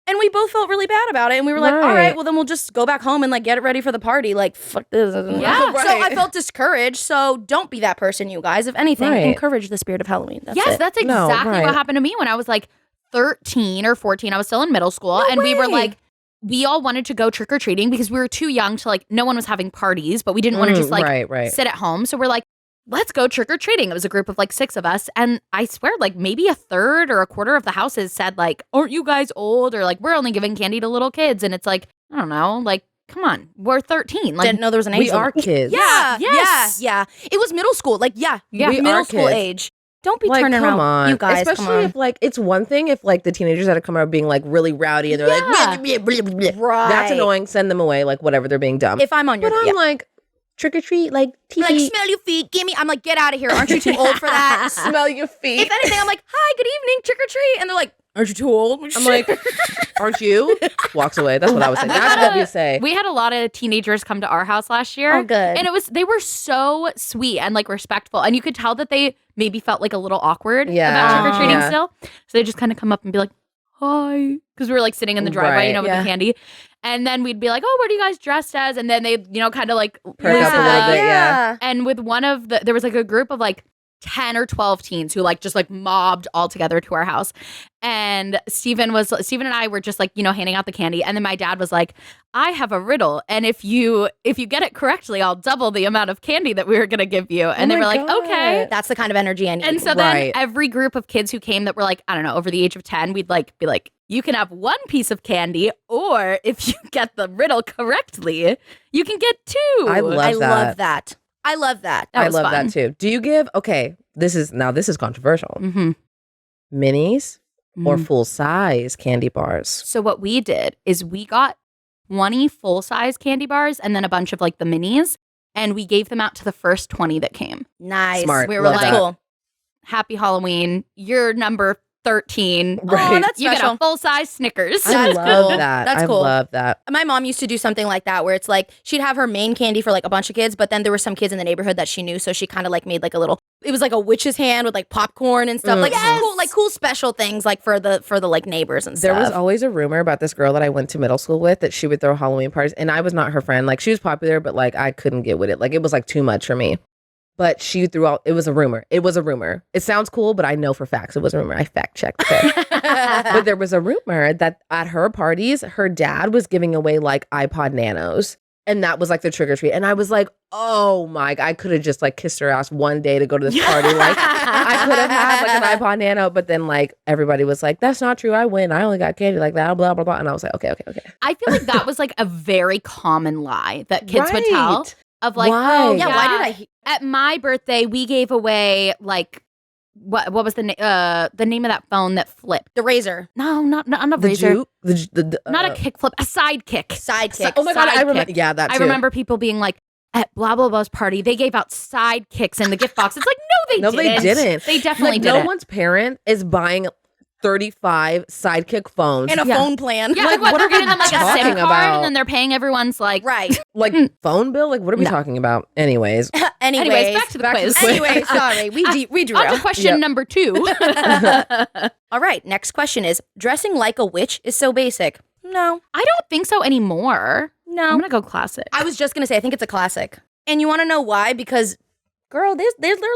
and we both felt really bad about it, and we were like, all right, well, then we'll just go back home and, like, get it ready for the party. Like, fuck this. Yeah. So I felt discouraged, so don't be that person, you guys. If anything, encourage the spirit of Halloween. That's exactly what happened to me when I was, like, 13 or 14. I was still in middle school, we were, like, we all wanted to go trick-or-treating because we were too young to, like, no one was having parties, but we didn't want to just, like, sit at home. So we're like, let's go trick-or-treating. It was a group of, like, 6 of us. And I swear, like, maybe a third or a quarter of the houses said, like, aren't you guys old? Or, like, we're only giving candy to little kids. And it's like, I don't know, like, come on, we're 13. Like, didn't know there was an age We are kids. Yeah. Yes. Yeah. It was middle school. Like, we middle are school kids. age. Don't be like, turning come around, on. you guys. Especially if, like, it's one thing if, like, the teenagers that come out being, like, really rowdy and they're like, blah, blah, blah, blah, blah. Right. That's annoying. Send them away, like, whatever. They're being dumb. If I'm on your... But I'm like, trick or treat, like Like, smell your feet, gimme. I'm like, get out of here. Aren't you too old for that? smell your feet. If anything, I'm like, hi, good evening, trick or treat. And they're like, aren't you too old? I'm like, aren't you? Walks away. That's what I would say. That's what we say. We had a lot of teenagers come to our house last year. Oh, good. And they were so sweet and like respectful. And you could tell that they maybe felt like a little awkward about trick-or-treating still. So they just kind of come up and be like, hi. Because we were like sitting in the driveway, with the candy. And then we'd be like, oh, what are you guys dressed as? And then they, kind of like perk up a little bit, yeah. And with there was like a group of like 10 or 12 teens who like just like mobbed all together to our house. And Steven and I were just like, handing out the candy. And then my dad was like, I have a riddle. And if you get it correctly, I'll double the amount of candy that we were going to give you. And they were like, okay. That's the kind of energy I need. And so then every group of kids who came that were like, I don't know, over the age of 10, we'd like be like, you can have one piece of candy, or if you get the riddle correctly, you can get two. I love that. I love that. I love that too. Do you give, this is controversial. Mm-hmm. Minis or full-size candy bars? So what we did is we got 20 full-size candy bars and then a bunch of like the minis, and we gave them out to the first 20 that came. Nice. Smart. We were Love like, that. cool. Happy Halloween. You're number 13. Right. Oh, that's you special. get a full-size Snickers. I That's love cool. that. That's cool. I love that. My mom used to do something like that where it's like she'd have her main candy for like a bunch of kids, but then there were some kids in the neighborhood that she knew, so she kind of like made like it was like a witch's hand with like popcorn and stuff. Like cool special things like for the like neighbors and stuff. There was always a rumor about this girl that I went to middle school with that she would throw Halloween parties, and I was not her friend. Like, she was popular, but like I couldn't get with it. Like, it was like too much for me. But she threw out, it was a rumor. It sounds cool, but I know for facts it was a rumor. I fact checked it. But there was a rumor that at her parties, her dad was giving away like iPod Nanos. And that was like the trick or treat. And I was like, oh my God, I could have just like kissed her ass one day to go to this party. Like, I could have had like an iPod Nano, but then like everybody was like, that's not true. I win. I only got candy like that, blah, blah, blah. And I was like, okay. I feel like that was like a very common lie that kids would tell. Of like, why? oh Yeah, why did at my birthday we gave away like what was the name of that phone that flipped? The razor. No, not a The razor. juke? Not a kick flip, a sidekick. Sidekick. Oh my God, I remember. Sidekick. Yeah, that too. I remember people being like, at blah blah blah's party, they gave out sidekicks in the gift box. It's like, no, they didn't. They definitely like, didn't. No one's parent is buying 35 sidekick phones And a phone plan. Yeah, Like, like what they're are getting we them like a SIM talking card, about? and then they're paying everyone's like Right. like phone bill. Like, what are we talking about? Anyways, Anyways, back to the quiz. Anyway, sorry, we On to derailed. question number 2. All right, next question is: dressing like a witch is so basic. No, I don't think so anymore. no. I'm gonna go classic. I was just gonna say I think it's a classic, and you want to know why? Because, girl, they're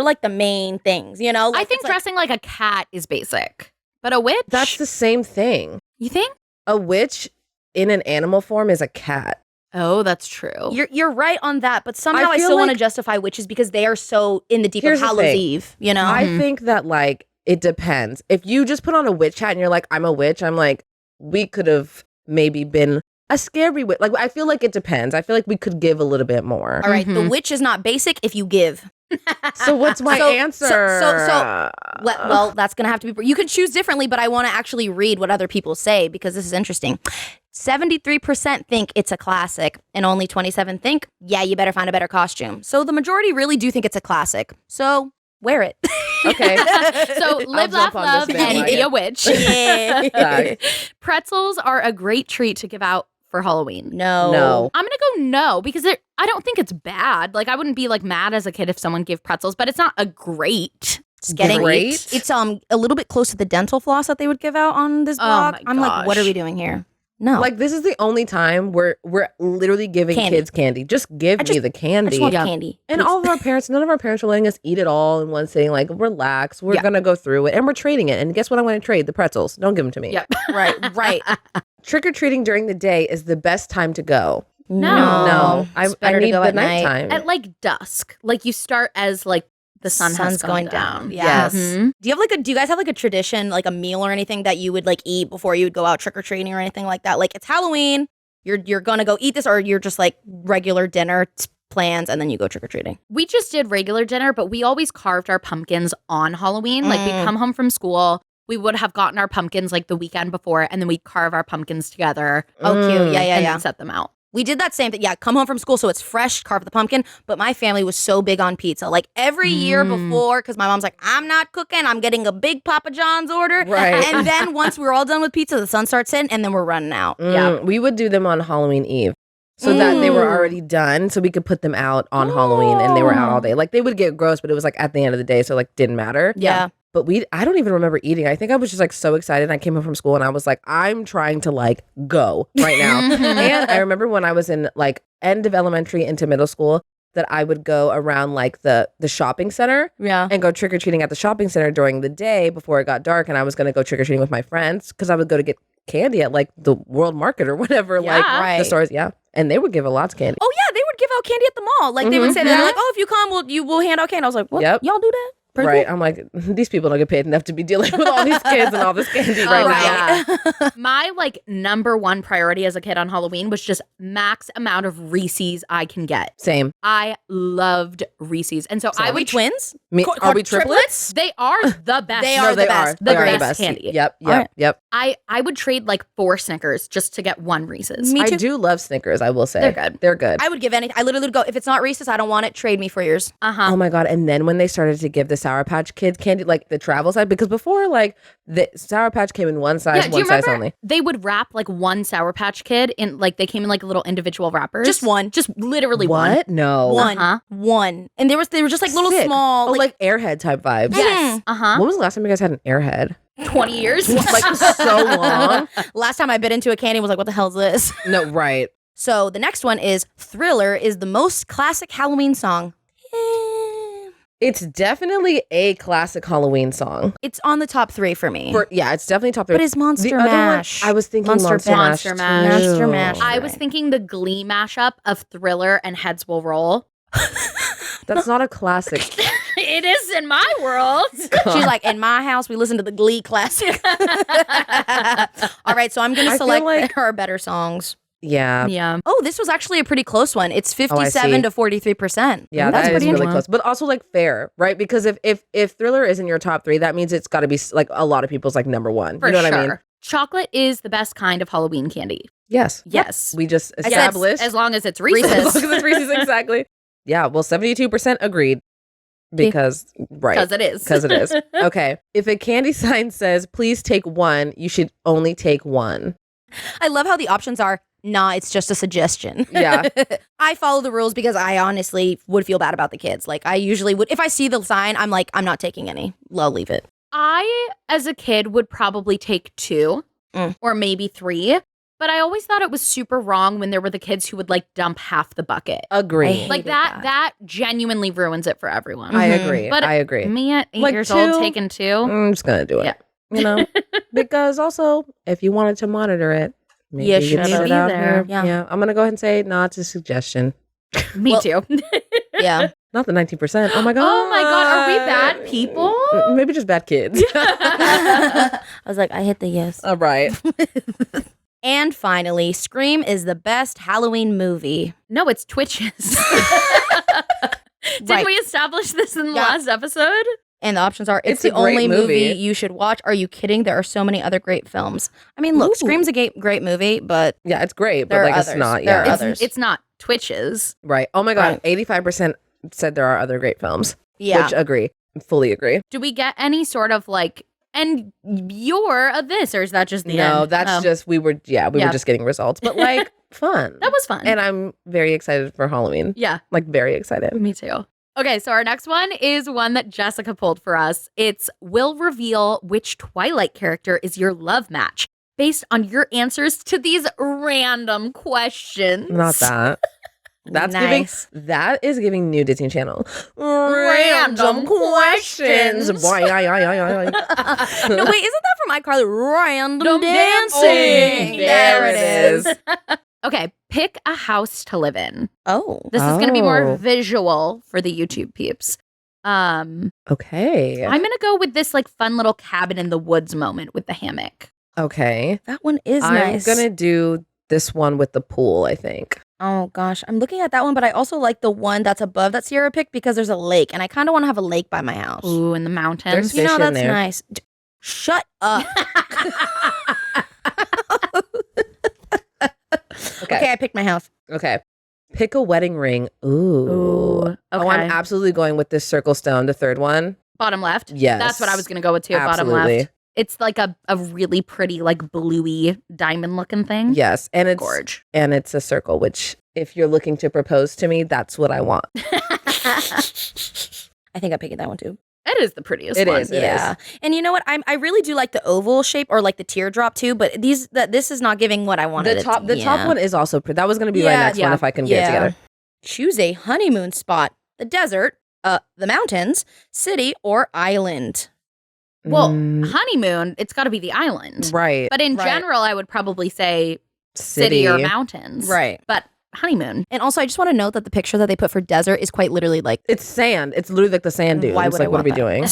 like the main things, you know. Like, I think it's like- dressing like a cat is basic, but a witch. that's the same thing. You think? A witch in an animal form is a cat. Oh, that's true. You're right on that, but somehow I feel still want to like- justify witches because they are so in the deep Here's of the Hallows thing. Eve, you know. I think that like it depends. If you just put on a witch hat and you're like, I'm a witch, I'm like, we could have maybe been a scary witch. Like, I feel like it depends. I feel like we could give a little bit more. All right, the witch is not basic if you give. So what's my answer? Well, that's gonna have to be. You can choose differently, but I want to actually read what other people say because this is interesting. 73% think it's a classic, and only 27 think, yeah, you better find a better costume. So the majority really do think it's a classic. So wear it. Okay. So live, laugh, jump on love, this and be bandwagon. a witch. Yeah. Pretzels are a great treat to give out for Halloween. No. I'm gonna go no because I don't think it's bad. Like, I wouldn't be like mad as a kid if someone gave pretzels, but it's not a great. It's getting Great. It's a little bit close to the dental floss that they would give out on this blog. my I'm like, what are gosh. we doing here? No. Like, this is the only time where we're literally giving Candy. kids candy. Just give me the I candy. just want candy. And please. all of our parents, none of our parents are letting us eat it all in one sitting. Like, relax. We're going to go through it. And we're trading it. And guess what I'm going to trade? The pretzels. Don't give them to me. Yep. right. Trick-or-treating during the day is the best time to go. No. I It's better to need go the at night. nighttime. At like dusk. Like, you start as like the sun has Sun's gone going down. down. Yes. Mhm. Do you guys have like a tradition, like a meal or anything that you would like eat before you would go out trick or treating or anything like that? Like, it's Halloween, you're gonna go eat this, or you're just like regular dinner plans and then you go trick or treating. We just did regular dinner, but we always carved our pumpkins on Halloween. Like, we'd come home from school. We would have gotten our pumpkins like the weekend before, and then we'd carve our pumpkins together Oh, cute. Yeah, and yeah. then set them out. We did that same thing. Yeah, come home from school, so it's fresh, carve the pumpkin. But my family was so big on pizza. Like every year before, because my mom's like, I'm not cooking. I'm getting a big Papa John's order. Right. And then once we're all done with pizza, the sun starts hitting, and then we're running out. Yeah. We would do them on Halloween Eve. So that they were already done, so we could put them out on Halloween, and they were out all day. Like, they would get gross, but it was like at the end of the day, so like didn't matter. Yeah. But I don't even remember eating. I think I was just like so excited. I came home from school and I was like, I'm trying to like go right now. And I remember when I was in like end of elementary into middle school that I would go around like the shopping center and go trick-or-treating at the shopping center during the day before it got dark. And I was going to go trick-or-treating with my friends because I would go to get candy at like the World Market or whatever, the stores. Yeah. And they would give a lots of candy. Oh, yeah, they would give out candy at the mall. Like, they would say that. They're like, oh, if you come, we'll hand out candy. I was like, what? Yep. Y'all do that? Pretty Right. cool. I'm like, these people don't get paid enough to be dealing with all these kids and all this candy right now. Yeah. My like number one priority as a kid on Halloween was just max amount of Reese's I can get. Same. I loved Reese's. And so I Are we would twins? Are we triplets? They are the best. They No, are the they best. They The are best candy. Yep. Alright. Yep. I would trade like 4 Snickers just to get 1 Reese's. Me I too. do love Snickers, I will say. They're good. They're good. I would give anything. I literally would go, if it's not Reese's, I don't want it. Trade me for yours. Uh-huh. Oh my God. And then when they started to give the Sour Patch Kid candy, like the travel size, because before, like, the Sour Patch came in one size, do you one size remember only. they would wrap like 1 Sour Patch Kid in like they came in like little individual wrappers? Just one. Just literally one. What? No. One. Uh-huh. One. And they were just like little Sick. small. Oh, like Airhead type vibes. Yes. Uh-huh. When was the last time you guys had an Airhead? 20 years. Like, so long? Last time I bit into a candy and was like, what the hell is this? No, right. So the next one is Thriller is the most classic Halloween song. It's definitely a classic Halloween song. It's on the top 3 for me. It's definitely top 3. But it's Monster The other one, Mash. I was thinking Monster Monster Mash. Monster Mash. too. Monster Mash. I was thinking the Glee mashup of Thriller and Heads Will Roll. That's not a classic. It is in my world. She's like, in my house, we listen to the Glee classic. All right, so I'm going to I feel select like- her better songs. Yeah. Yeah. Oh, this was actually a pretty close one. It's 57 to 43%. Yeah, That's that is pretty really interesting. close, but also like fair, right? Because if Thriller is in your top 3, that means it's got to be like a lot of people's like number 1. For you know sure. what I mean? Chocolate is the best kind of Halloween candy. Yes. Yes. We just said established. As long as it's As Reese's. long as it's Reese's, exactly. Yeah. Well, 72% agreed because Because it is. Because it is. Okay. If a candy sign says please take 1, you should only take 1. I love how the options are, nah, it's just a suggestion. Yeah. I follow the rules because I honestly would feel bad about the kids. Like, I usually would, if I see the sign, I'm like, I'm not taking any. I'll leave it. I, as a kid, would probably take 2 or maybe 3. But I always thought it was super wrong when there were the kids who would like dump half the bucket. Agree. Like hated that genuinely ruins it for everyone. I agree. But I agree. Me at 8 Like years 2? old taking 2. I'm just going to do it. Yeah. You know? Because also, if you wanted to monitor it, maybe Yeah, you should could be sit out there. here. Yeah. I'm going to go ahead and say, no, it's a suggestion. Me Well- too. Yeah. Not the 19%. Oh my God. Oh my God. Are we bad people? Maybe just bad kids. I was like, I hit the yes. All right. And finally, Scream is the best Halloween movie. No, it's Twitches. Didn't Right. we establish this in the Yeah. last episode? And the options are, it's It's a the only great movie movie. you should watch. Are you kidding? There are so many other great films. I mean, look, Ooh. Scream's a great movie, but Yeah, it's great, There but are like it's others. not. There are Yeah. others. It's not Twitches. Right. Oh my God. Right. 85% said there are other great films. yeah. Which agree. Fully agree. Do we get any sort of like, and you're a this, or is that just the No, end? that's Oh. just we were Yeah. just getting results. But like fun. That was fun. And I'm very excited for Halloween. Yeah, Like very excited. me too. Okay, so our next one is one that Jessica pulled for us. It's will reveal which Twilight character is your love match based on your answers to these random questions. Not that. That's Nice. that is giving new Disney Channel. Random questions. Boy, No, wait, isn't that from iCarly? Random dancing. dancing. There it is. Okay, pick a house to live in. Oh. This is going to be more Oh. visual for the YouTube peeps. Okay. I'm going to go with this like fun little cabin in the woods moment with the hammock. Okay. That one is I'm nice. gonna do this one with the pool, I think. Oh gosh, I'm looking at that one, but I also like the one that's above that Sierra picked because there's a lake, and I kind of want to have a lake by my house. Ooh, in the mountains. There's You know, fish in that's there. nice. Shut up. Okay, I picked my house. Okay. Pick a wedding ring. Ooh. Okay. Oh, I'm absolutely going with this circle stone, the third one. Bottom left? Yes. That's what I was going to go with too. Bottom Absolutely. left. It's like a really pretty, like bluey diamond looking thing. Yes. And it's Gorge. And it's a circle, which if you're looking to propose to me, that's what I want. I think I'm picking that one too. It is the prettiest It one. is. It Yeah. And you know what? I really do like the oval shape or like the teardrop too, but this is not giving what I wanted. The top one is also pretty. That was going to be my next one if I can get it together. Choose a honeymoon spot: the desert, the mountains, city, or island. Well, honeymoon, it's got to be the island. Right. But in general, I would probably say city or mountains. Right. But honeymoon. And also, I just want to note that the picture that they put for desert is quite literally like... It's sand. It's literally like the sand dunes. Why would like, I what are we want doing?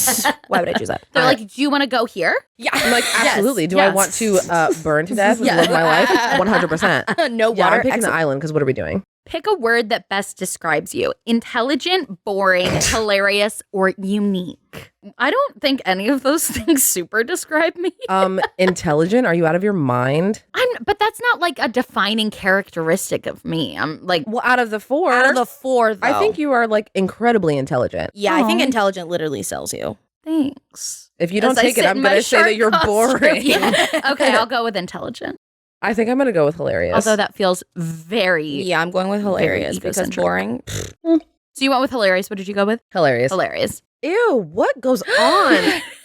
Why would I choose that? They're like, do you want to go here? Yeah. I'm like, absolutely. Do I want to burn to death and live my life? 100%. No Yeah, water. I'm picking the island because what are we doing? Pick a word that best describes you. Intelligent, boring, hilarious, or unique. I don't think any of those things super describe me. Intelligent? Are you out of your mind? But that's not like a defining characteristic of me. I'm like, Well, out of the four, though. I think you are like incredibly intelligent. Yeah, I think Aw. intelligent literally sells you. thanks. If you don't As I take it, sit I'm in my going to say that shark you're costume. boring. Yeah. Okay, I'll go with intelligent. I think I'm going to go with hilarious. Although that feels very... Yeah, I'm going with hilarious because egocentric. boring. So you went with hilarious. What did you go with? hilarious. Hilarious. Ew, what goes on?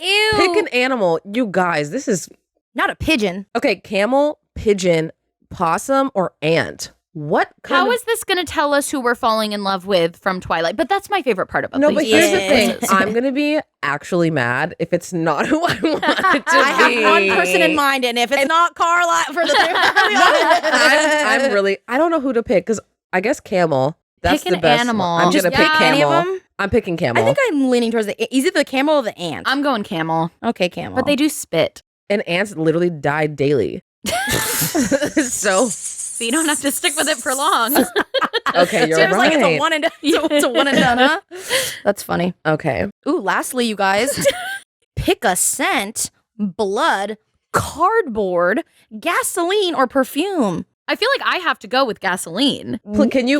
Ew. Pick an animal. You guys, this is... Not a pigeon. Okay, camel, pigeon, possum, or ant? What kind How of... is this going to tell us who we're falling in love with from Twilight? But that's my favorite part about No, these but here's the quizzes. thing. I'm going to be actually mad if it's not who I want it to I be. have one person in mind, and if it's not Carla for the I'm really... I don't know who to pick because I guess camel. That's Pick the an best animal. one. I'm going to pick Yeah. Any of camel. them? I'm picking camel. I think I'm leaning towards either the camel or the ant. I'm going camel. Okay, camel. But they do spit. And ants literally die daily. So okay, you're So it was right. like it's a one and it's a one and done, huh? That's funny. Okay. Ooh, lastly, you guys, pick a scent: blood, cardboard, gasoline, or perfume. I feel like I have to go with gasoline. Can you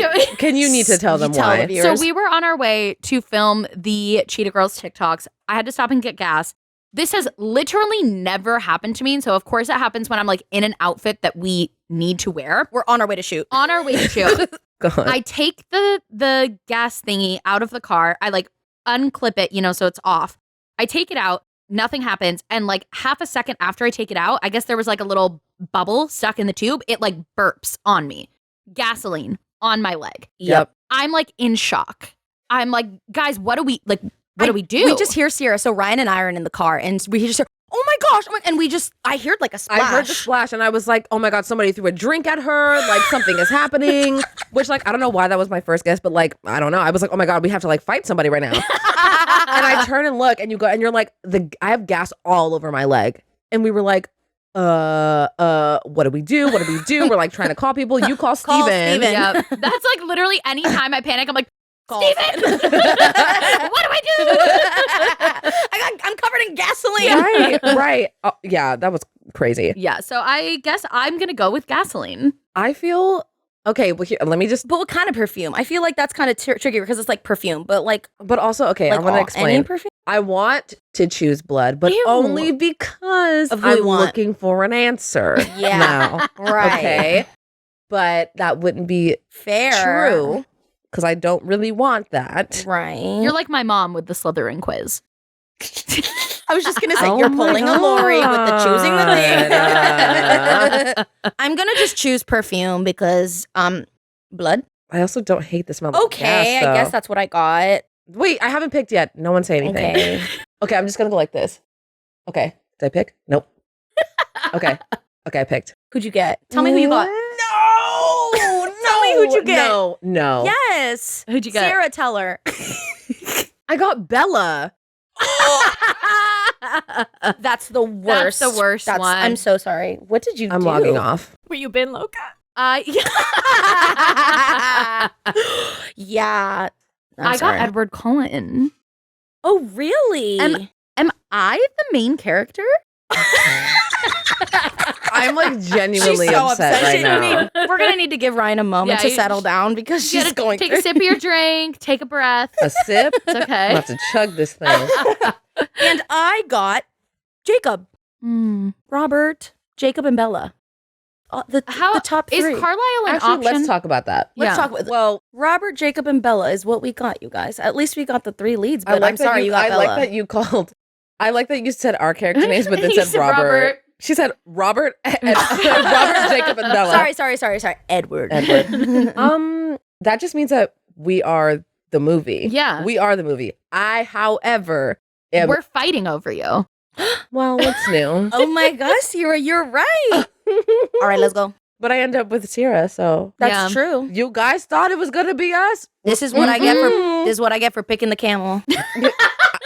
need to tell them Tell why? the viewers. So we were on our way to film the Cheetah Girls TikToks. I had to stop and get gas. This has literally never happened to me. So of course it happens when I'm like in an outfit that we need to wear. We're on our way to shoot. On our way to shoot. Go on. I take the gas thingy out of the car. I like unclip it, so it's off. I take it out. Nothing happens. And like half a second after I take it out, I guess there was like a little bubble stuck in the tube. It like burps on me. Gasoline on my leg. Yep. I'm like in shock. I'm like, guys, what do we do? We just hear Sierra. So Riayn and I are in the car, and we just hear, oh my gosh. And I heard like a splash. I heard the splash and I was like, oh my God, somebody threw a drink at her. Like something is happening. Which like, I don't know why that was my first guess, but like, I don't know. I was like, oh my God, we have to like fight somebody right now. And I turn and look and you're like, I have gas all over my leg. And we were like, what do we do? What do we do? We're like trying to call people. You call Steven. Yep. That's like literally any time I panic, I'm like, Call Steven! What do I do? I'm covered in gasoline. Right. Oh, yeah, that was crazy. Yeah, so I guess I'm going to go with gasoline. I feel okay. Well, here, let me just. But what kind of perfume? I feel like that's kind of tricky because it's like perfume, but like. But also, okay, Like I'm gonna any explain. perfume? I want to choose blood, but Ew. only because Of who you I'm want. looking for an answer. Yeah. Now. Right. Okay. But that wouldn't be Fair. true because I don't really want that. Right. You're like my mom with the Slytherin quiz. I was just gonna say Oh you're my pulling a Lori with the choosing the God. thing. I'm gonna just choose perfume because blood. I also don't hate the smell of Okay, gas, I guess though. that's what I got. Wait, I haven't picked yet. No one say anything. Okay. Okay, I'm just gonna go like this. Okay. Did I pick? Nope. Okay. Okay, I picked. Who'd you get? Tell me who you got. No! Tell me who'd you get. No. Yes. Who'd you get? Sierra, tell her. I got Bella. That's the worst. That's the worst one. I'm so sorry. What did you do? I'm logging off. Where you been, Loca? Yeah. I got Edward Cullen. Oh, really? Am I the main character? I I'm like genuinely She's so upset right now. We're gonna need to give Riayn a moment to settle down because You she's gotta going take through. a sip of your drink, take a breath. A sip? It's I'm okay. about to chug this thing. And I got Jacob, Mm. Robert, Jacob, and Bella. The top three. Is Carlisle an Actually, option? let's talk about that. Let's Yeah. talk with Well, Robert, Jacob, and Bella is what we got, you guys. At least we got the 3 leads, I but like I'm sorry you got I Bella. like that you called. I like that you said our character names, but then You said Robert. She said Robert and Robert, Jacob, and Bella. Sorry. Edward. That just means that we are the movie. Yeah. We are the movie. However, am, We're fighting over you. well, what's new? Oh my gosh, Sierra, you're right. All right, let's go. But I end up with Sierra, so That's true. you guys thought it was gonna be us. This is what I get for picking the camel.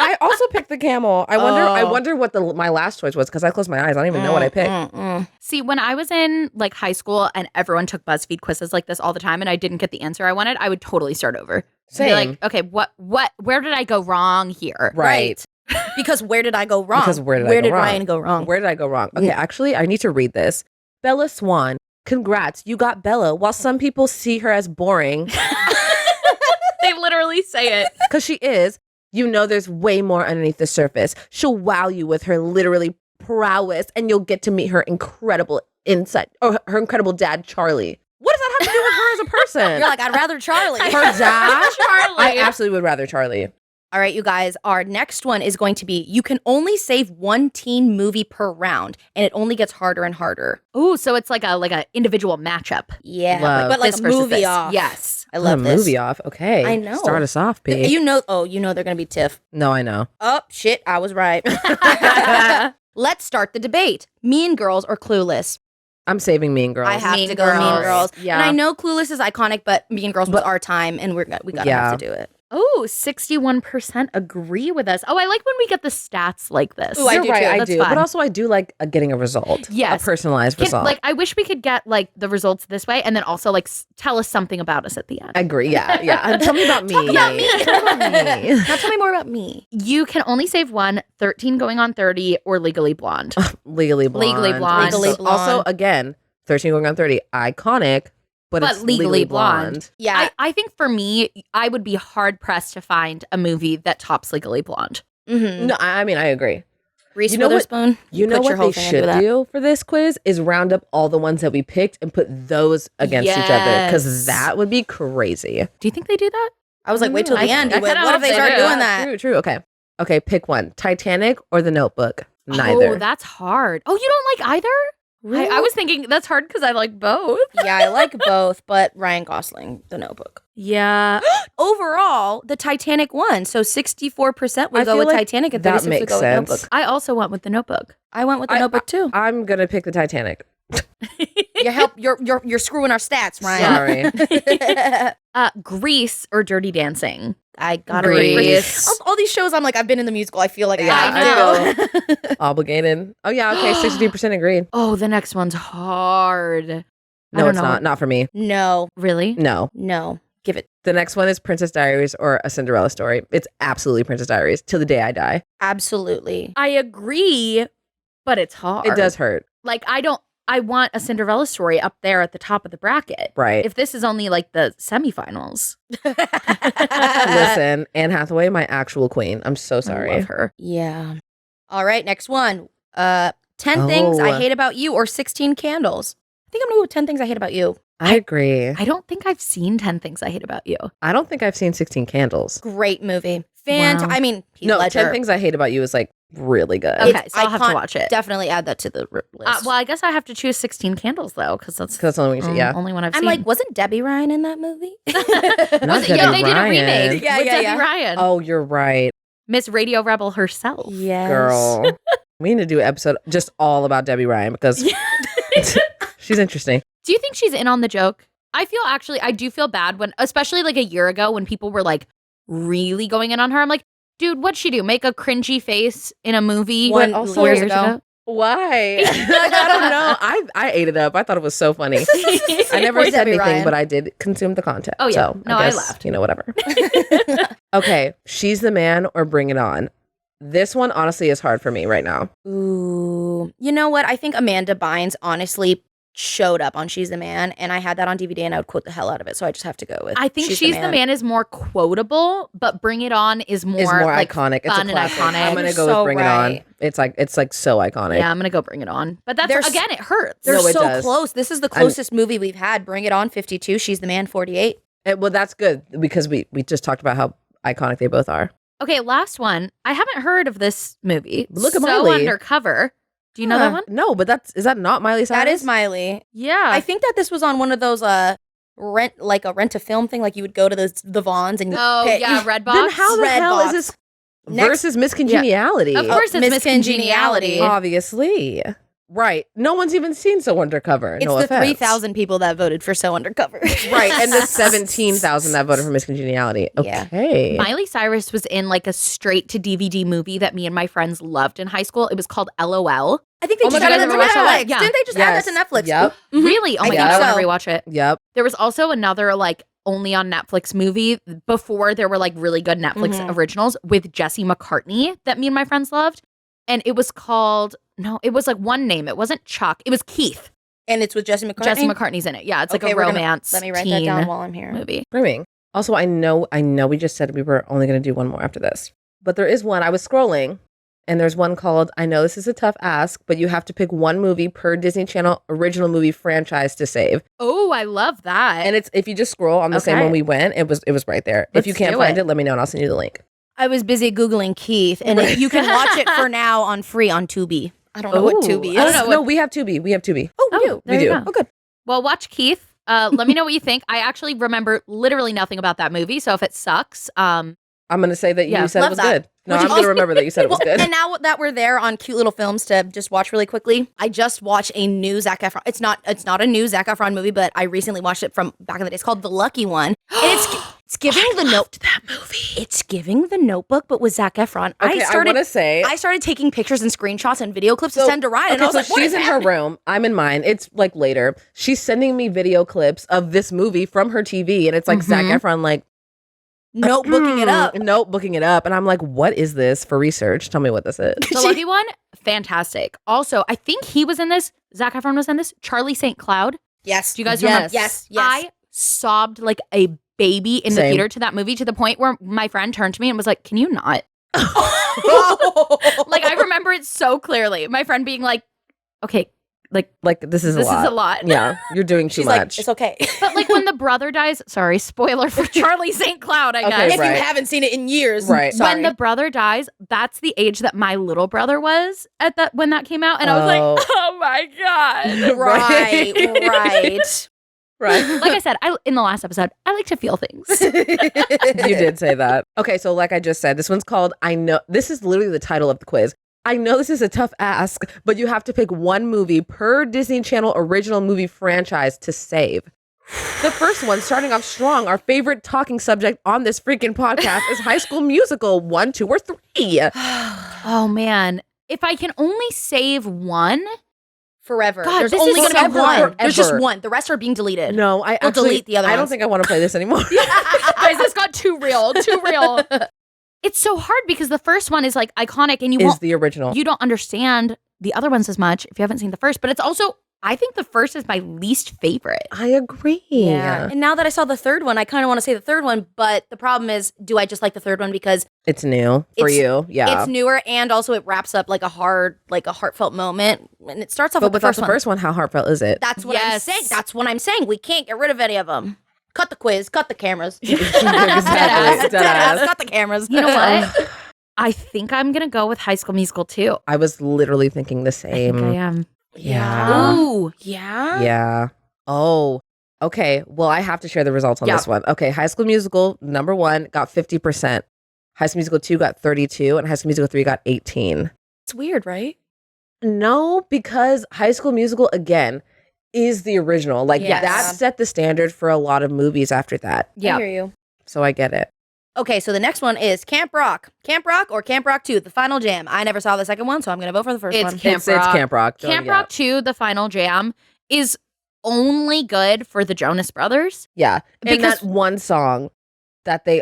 I also picked the camel. I wonder what my last choice was because I closed my eyes. I don't even know what I picked. See, when I was in like high school and everyone took BuzzFeed quizzes like this all the time and I didn't get the answer I wanted, I would totally start over. Same. Be like, okay, where did I go wrong here? Right. Because where did I go wrong? Because where did Riayn go wrong? Where did I go wrong? Okay, actually, I need to read this. Bella Swan, congrats, you got Bella. While some people see her as boring, They literally say it. because she is, you know there's way more underneath the surface. She'll wow you with her literally prowess, and you'll get to meet her incredible insight, or her incredible dad, Charlie. What does that have to do with her as a person? You're like, I'd rather Charlie. Her dad? Charlie. I absolutely would rather Charlie. All right, you guys, our next one is going to be you can only save 1 teen movie per round, and it only gets harder and harder. Ooh, so it's like a individual matchup. Yeah, Love. but like This a versus movie this. off. Yes. I love a this. movie off. Okay. I know. Start us off, P. You know they're going to be Tiff. No, I know. Oh, shit, I was right. Let's start the debate. Mean Girls or Clueless? I'm saving Mean Girls. I have Mean to go Mean Girls. Girls. Yeah. And I know Clueless is iconic, but Mean Girls was our time, and we gotta have to do it. Oh, 61% agree with us. Oh, I like when we get the stats like this. Ooh, I You're do right, too. I That's do. fun. But also, I do like getting a result. Yes. A personalized result. Like, I wish we could get like the results this way and then also like tell us something about us at the end. I agree. Yeah. Yeah. Tell me about me. Talk about me. Tell me about me. Now tell me more about me. You can only save one, 13 going on 30, or Legally Blonde. Legally Blonde. Legally Blonde. Legally So also, Blonde. again, 13 going on 30. Iconic, but it's Legally Blonde. Yeah. I think for me, I would be hard pressed to find a movie that tops Legally Blonde. Mm-hmm. No, I mean, I agree. Reese You know what- Witherspoon. You know put your what whole they thing into should that. do for this quiz is round up all the ones that we picked and put those against each other because Yes. that would be crazy. Do you think they do that? I was like, wait till the end. I What kinda if they hope start they do. doing that? True, true. Okay, pick one. Titanic or The Notebook? Neither. Oh, that's hard. Oh, you don't like either? I was thinking that's hard because I like both. Yeah, I like both, but Ryan Gosling, The Notebook. Yeah. Overall, the Titanic won, so 64% would I go feel with like Titanic and that 36 would makes go with sense. Notebook. I also went with The Notebook. I went with The Notebook too. I'm gonna pick the Titanic. You're screwing our stats, Ryan. Sorry. Grease or Dirty Dancing? I gotta Grease. all these shows. I'm like, I've been in the musical. I feel like Yeah, I do. Obligated. Oh yeah, okay, 63% agreed. Oh, the next one's hard. I No, don't it's know. not. Not for me. No, Really? No. give it. The next one is Princess Diaries or A Cinderella Story. It's absolutely Princess Diaries till the day I die. Absolutely. I agree, but it's hard. It does hurt. Like, I want A Cinderella Story up there at the top of the bracket. Right. If this is only like the semifinals. Listen, Anne Hathaway, my actual queen. I'm so I sorry. love her. Yeah. All right, next one. 10 things I Oh. hate about you or 16 candles. I think I'm gonna go with 10 things I hate about you. I agree. I don't think I've seen 10 Things I Hate About You. I don't think I've seen 16 Candles. Great movie. Wow. I mean, Heath No, Ledger. 10 Things I Hate About You is like really good. Okay, It's so I'll have to icon- watch it. Definitely add that to the list. Well, I guess I have to choose 16 Candles though, because that's Because that's the only one, yeah. only one I've I'm seen. like, wasn't Debbie Ryan in that movie? Not Was it- Debbie yeah, they did a Ryan. remake Yeah, with yeah, Debbie yeah. Ryan. Oh, you're right, Miss Radio Rebel herself. Yes. girl. We need to do an episode just all about Debbie Ryan because she's interesting. Do you think she's in on the joke? I do feel bad when, especially like a year ago when people were like really going in on her. I'm like, dude, what'd she do? Make a cringy face in a movie One- also- years ago. Why? Like, I don't know. I ate it up. I thought it was so funny. I never Poor said Debbie anything, Ryan. but I did consume the content. Oh, yeah. So No, I guess, laughed. You know, whatever. Okay, She's the Man or Bring It On. This one honestly is hard for me right now. Ooh. You know what? I think Amanda Bynes honestly showed up on She's the Man, and I had that on DVD, and I would quote the hell out of it. So I just have to go with. I think She's the Man is more quotable, but Bring It On is more like iconic. It's a fun and classic. iconic. I'm gonna go So with Bring It On. It's like so iconic. Yeah, I'm gonna go Bring It On. But that's again, it hurts. They're No, it so does. close. This is the closest movie we've had. Bring It On, 52. She's the Man, 48. Well, that's good because we just talked about how iconic they both are. Okay, last one. I haven't heard of this movie. Look at So Miley. Undercover. Do you know that one? No, but is that not Miley Cyrus? That is Miley. Yeah. I think that this was on one of those rent a film thing. Like you would go to the Vons and Oh, pay- yeah, Redbox. Then how the hell Redbox. is this Next- versus Miss Congeniality? Of course it's Miss Congeniality. Obviously. Right. No one's even seen So Undercover. It's no the offense. 3,000 people that voted for So Undercover. Right. And the 17,000 that voted for Miss Congeniality. Yeah. Okay. Miley Cyrus was in like a straight to DVD movie that me and my friends loved in high school. It was called LOL. I think they Oh my just God, added I that to remember Netflix. that. Yeah. Didn't they just add that to Netflix? Yep. Mhm. Really? Oh my I god, think I want so. to rewatch it. Yep. There was also another like only on Netflix movie before there were like really good Netflix originals with Jesse McCartney that me and my friends loved. And it was called, no, it was like one name. It wasn't Chuck. It was Keith. And it's with Jesse McCartney? Jesse McCartney's in it. Yeah, it's like Okay, a we're gonna- romance Let me write that teen down while I'm here. movie. Brimming. Also, I know we just said we were only going to do one more after this. But there is one. I was scrolling and there's one called, I know this is a tough ask, but you have to pick one movie per Disney Channel original movie franchise to save. Oh, I love that. And it's if you just scroll on the same Okay. one we went, it was right there. Let's if you can't do find it. it, let me know and I'll send you the link. I was busy Googling Keith, and you can watch it for now on free on Tubi. I don't know what Tubi is. I don't know No, we have Tubi. We have Tubi. Oh, we Oh, do. there we you do. go. Oh, good. Well, watch Keith. Let me know what you think. I actually remember literally nothing about that movie, so if it sucks, I'm going to say that you Yeah, said it love was that. good. No, Would I'm you going to also- remember that you said it was Well, good. and now that we're there on cute little films to just watch really quickly, I just watched a new Zac Efron. It's not a new Zac Efron movie, but I recently watched it from back in the day. It's called The Lucky One. And it's giving the note that movie. It's giving The Notebook, but with Zac Efron. Okay, I want to say. I started taking pictures and screenshots and video clips to send to Ryan, and I was so like, what she's is in her happening? room. I'm in mine. It's like later. She's sending me video clips of this movie from her TV, and it's like Zac Efron, like Notebooking it up. notebooking it up, and I'm like, what is this for research? Tell me what this is. The Lucky One, fantastic. Also, I think he was in this. Zac Efron was in this. Charlie St. Cloud. Yes. Do you guys Yes. remember? Yes. I sobbed like a baby in the Same. theater to that movie to the point where my friend turned to me and was like, "Can you not?" Like I remember it so clearly. My friend being like, "Okay, Like this is this a lot. is a lot." Yeah, you're doing too She's like, much. it's okay. But like when the brother dies, sorry, spoiler for Charlie St. Cloud, I Okay, guess. If right. you haven't seen it in years, Right. Sorry. When the brother dies, that's the age that my little brother was at that when that came out, and I was Oh. like, "Oh my god!" right, right. Right. Like I said, in the last episode, I like to feel things. You did say that. Okay, so like I just said, this one's called I Know. This is literally the title of the quiz. I know this is a tough ask, but you have to pick one movie per Disney Channel original movie franchise to save. The first one, starting off strong, our favorite talking subject on this freaking podcast is High School Musical 1, 2, or 3. Oh man, if I can only save one, Forever. God, There's this only is going to be so one. hard. There's just Forever. one. The rest are being deleted. No, I We'll actually delete the other I don't ones. think I want to play this anymore. guys, this got too real, too real. It's so hard because the first one is like iconic, and Is the original. you don't understand the other ones as much if you haven't seen the first. But it's also, I think the first is my least favorite. I agree. And now that I saw the third one, I kind of want to say the third one, but the problem is, do I just like the third one because It's new for It's- you. Yeah. it's newer and also it wraps up like a heartfelt moment, and it starts off But with the without first the one. first one, how heartfelt is it? That's what I'm Yes. saying. That's what I'm saying. We can't get rid of any of them. Cut the quiz. Cut the cameras. Exactly. Deadass. Cut the cameras. You know what? I think I'm gonna go with High School Musical 2. I was literally thinking the I think same. I am. Yeah. Ooh. Yeah. Yeah. Oh, okay. Well, I have to share the results on Yeah. this one. Okay. High School Musical, number 1, got 50%. High School Musical 2 got 32, and High School Musical 3 got 18. It's weird, right? No, because High School Musical, again, is the original. Like, Yes. that set the standard for a lot of movies after that. Yeah. I hear you. So I get it. Okay, so the next one is Camp Rock. Camp Rock or Camp Rock 2, the final jam. I never saw the second one, so I'm going to vote for the first It's one. Camp It's Rock. Camp Rock. Camp Yeah. Rock 2, the final jam, is only good for the Jonas Brothers. Yeah. And Because- that one song. that they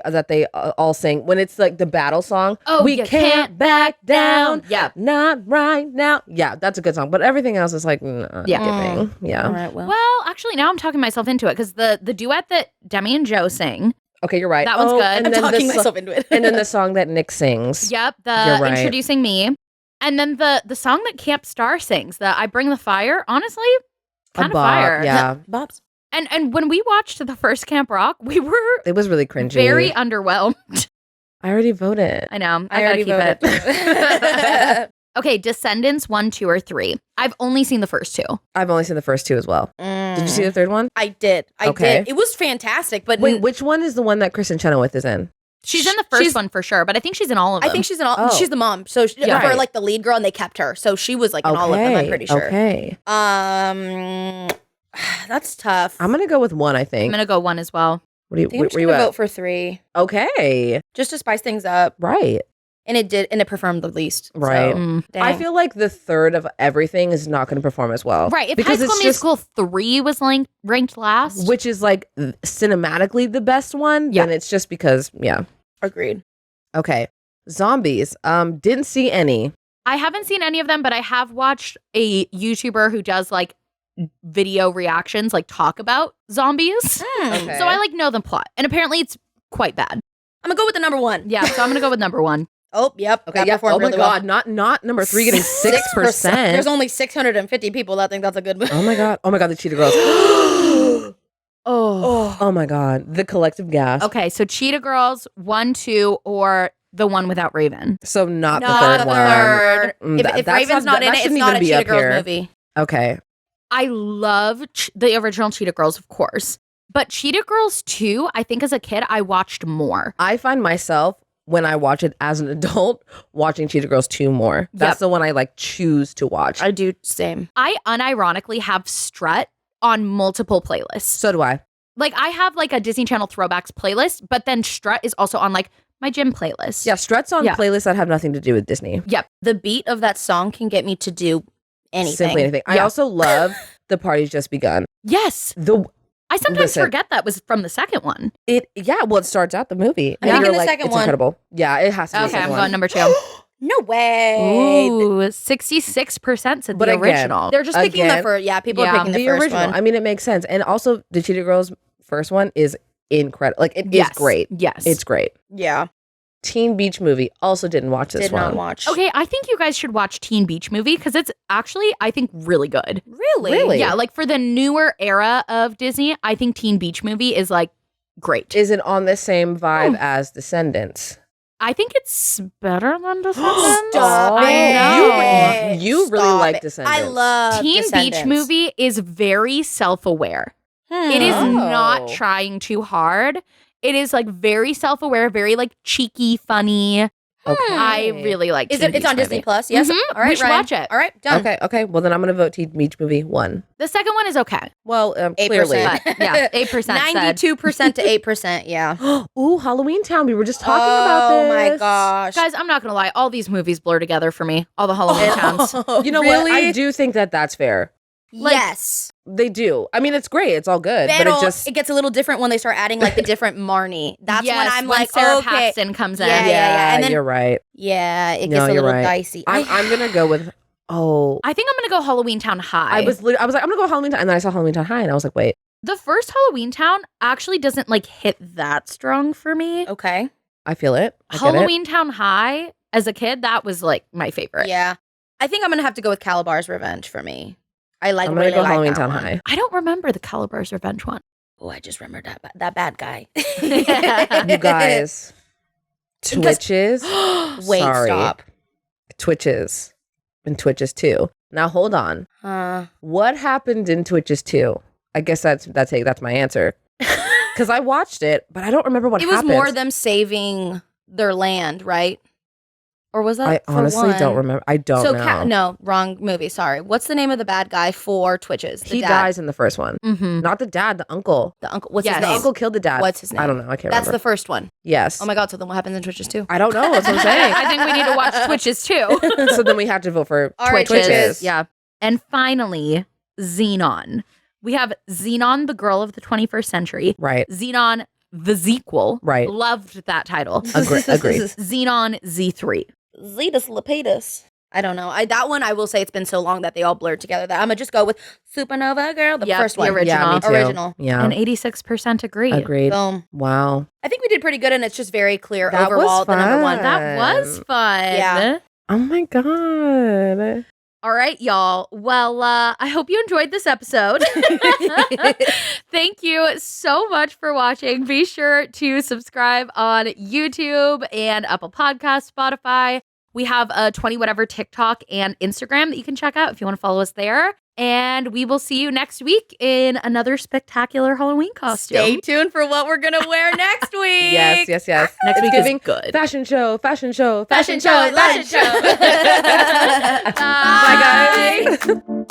all sing when it's like the battle song. Oh, we you can't back down. Yeah. Not right now. Yeah, that's a good song. But everything else is like, Yeah. giving. Yeah. All right, well. Well, actually, now I'm talking myself into it because the duet that Demi and Joe sing. Okay, you're right. That one's good. And I'm then talking the myself into it. and then the song that Nick sings. Yep, You're the right. Introducing Me. And then the song that Camp Star sings, the I Bring the Fire, honestly, kind of bop, fire. yeah. Bobs. And when we watched the first Camp Rock, we were It was really cringy. very underwhelmed. I already voted. I know. I already gotta keep voted. it. Okay, Descendants 1, 2, or 3. I've only seen the first 2. I've only seen the first 2 as well. Did you see the third one? I did. I Okay. did. It was fantastic, but Wait, which one is the one that Kristen Chenoweth is in? She's in the first one for sure, but I think she's in all of them. I think she's in all. Oh. She's the mom, so Yeah. for Right. like the lead girl, and they kept her, so she was like in all of them. I'm pretty sure. Okay. That's tough. I'm gonna go with 1, I I'm think. gonna go 1 as well. What do you, I think I'm where just you gonna at? vote for 3, Okay. just to spice things up, Right. and it performed the least. Right. So, Mm. dang. I feel like the third of everything is not going to perform as well. Right. If because High School it's just, Musical 3 was ranked last. which is like cinematically the best one, Yeah. then it's just because, yeah. agreed. Okay. Zombies. Didn't see any. I haven't seen any of them, but I have watched a YouTuber who does like video reactions, like talk about zombies. Okay. So I like know the plot. And apparently it's quite bad. I'm gonna go with the number 1. Yeah, so I'm gonna go with number 1. Oh, yep. Okay, that yeah. performed Oh my really God. Not number 3 getting 6%. There's only 650 people that think that's a good movie. Oh my God. Oh my God. The Cheetah Girls. Oh. Oh my God. The collective gasp. Okay, so Cheetah Girls 1, 2, or the one without Raven. So not the Not third the one. third. Mm, If, that- if that's Raven's not in that it, it's shouldn't not even a be Cheetah up Girls here. movie. Okay. I love the original Cheetah Girls, of course. But Cheetah Girls 2, I think as a kid, I watched more. I find myself when I watch it as an adult watching Cheetah Girls 2 more. That's Yep. the one I like choose to watch. I do same. I unironically have Strut on multiple playlists. So do I. Like I have like a Disney Channel throwbacks playlist, but then Strut is also on like my gym playlist. Yeah, Strut's on Yeah. playlists that have nothing to do with Disney. Yep. The beat of that song can get me to do anything. Simply anything. I Yeah. also love The Party's Just Begun. Yes. The I sometimes Listen. forget that was from the second one. it starts out the movie. I'm And thinking you're the like, second it's one. incredible. Yeah, it has to be the Okay, second I'm one. going number 2. No way. Ooh, 66% said But the again, original. They're just picking the Again, first. Yeah, people yeah, are picking the, the first original. one. I mean, it makes sense. And also the Cheetah Girls first one is incredible. Like it is Yes. great. Yes. It's great. Yeah, Teen Beach Movie. Also didn't watch this did one. not watch. Okay, I think you guys should watch Teen Beach Movie because it's actually, I think, really good. Really? Really? Yeah, like for the newer era of Disney, I think Teen Beach Movie is like great. Is it on the same vibe as Descendants? I think it's better than Descendants. Stop I it. know. You really Stop like it. Descendants. I love Teen Descendants. Beach Movie is very self-aware. It is Oh. not trying too hard. It is like very self-aware, very like cheeky, funny. Okay. I really like. Is Teen it? It's Beach on Disney Movie. Plus. Yes. Mhm. All right. We should Ryan. watch it. All right. Done. Okay. Well, then I'm gonna vote Teen Beach Movie 1. The second one is okay. Well, 8%. clearly. But yeah, 8% said. 92% to 8%. Yeah. Ooh, Halloween Town. We were just talking about this. Oh my gosh. Guys, I'm not gonna lie. All these movies blur together for me. All the Halloween towns. You know really? what? I do think that that's fair. Like- yes. They do. I mean, it's great. It's all good, but Pero it just it gets a little different when they start adding like the different Marnie. That's when Yes, I'm when like, Sarah okay. Paxton comes in. Yeah. And then- you're right. Yeah, it No, gets a you're little right. dicey. I'm gonna go with. Oh, I think I'm gonna go Halloween Town High. I was like, I'm gonna go Halloween Town, and then I saw Halloween Town High, and I was like, wait, The first Halloween Town actually doesn't like hit that strong for me. Okay. I feel it. I get it. Halloween Town High, as a kid, that was like my favorite. Yeah. I think I'm gonna have to go with Calabar's Revenge for me. I like I'm gonna really go like Halloween that Town one. High. I don't remember the Calabar's Revenge one. Oh, I just remembered that bad guy. You guys, Because- Twitches. Wait, Sorry. stop. Twitches, and Twitches 2. Now hold on. What happened in Twitches 2? I guess that's my answer. Because I watched it, but I don't remember what It was happened. more them saving their land, right? Or was that? I for honestly one? don't remember. I don't So know. no, wrong movie. Sorry. What's the name of the bad guy for Twitches? The He dad. dies in the first one. Mm-hmm. Not the dad, the uncle. The uncle. What's Yes. his The name? uncle killed the dad. What's his name? I don't know. I can't That's remember. the first one. Yes. Oh my god. So then what happens in Twitches too? I don't know. That's what I'm saying. I think we need to watch Twitches too. So then we have to vote for All right, Twitches. Twitches. Yeah. And finally, Xenon. We have Xenon, the girl of the 21st century. right. Xenon, the sequel. Right. Loved that title. Agreed. Xenon Z3. Zetus Lapidus. I don't know. That one, I will say it's been so long that they all blurred together that I'm going to just go with Supernova Girl, the first the one. original. Yeah, me too. Original. Yeah. And 86% agree. Agreed. Boom. Wow. I think we did pretty good, and it's just very clear That was overall the number one. fun. That was fun. Yeah. Oh my God. All right, y'all. Well, I hope you enjoyed this episode. Thank you so much for watching. Be sure to subscribe on YouTube and Apple Podcasts, Spotify. We have a 20 whatever TikTok and Instagram that you can check out if you want to follow us there. And we will see you next week in another spectacular Halloween costume. Stay tuned for what we're going to wear next week. Yes. Next week giving is good. Fashion show. Fashion show. Bye, guys.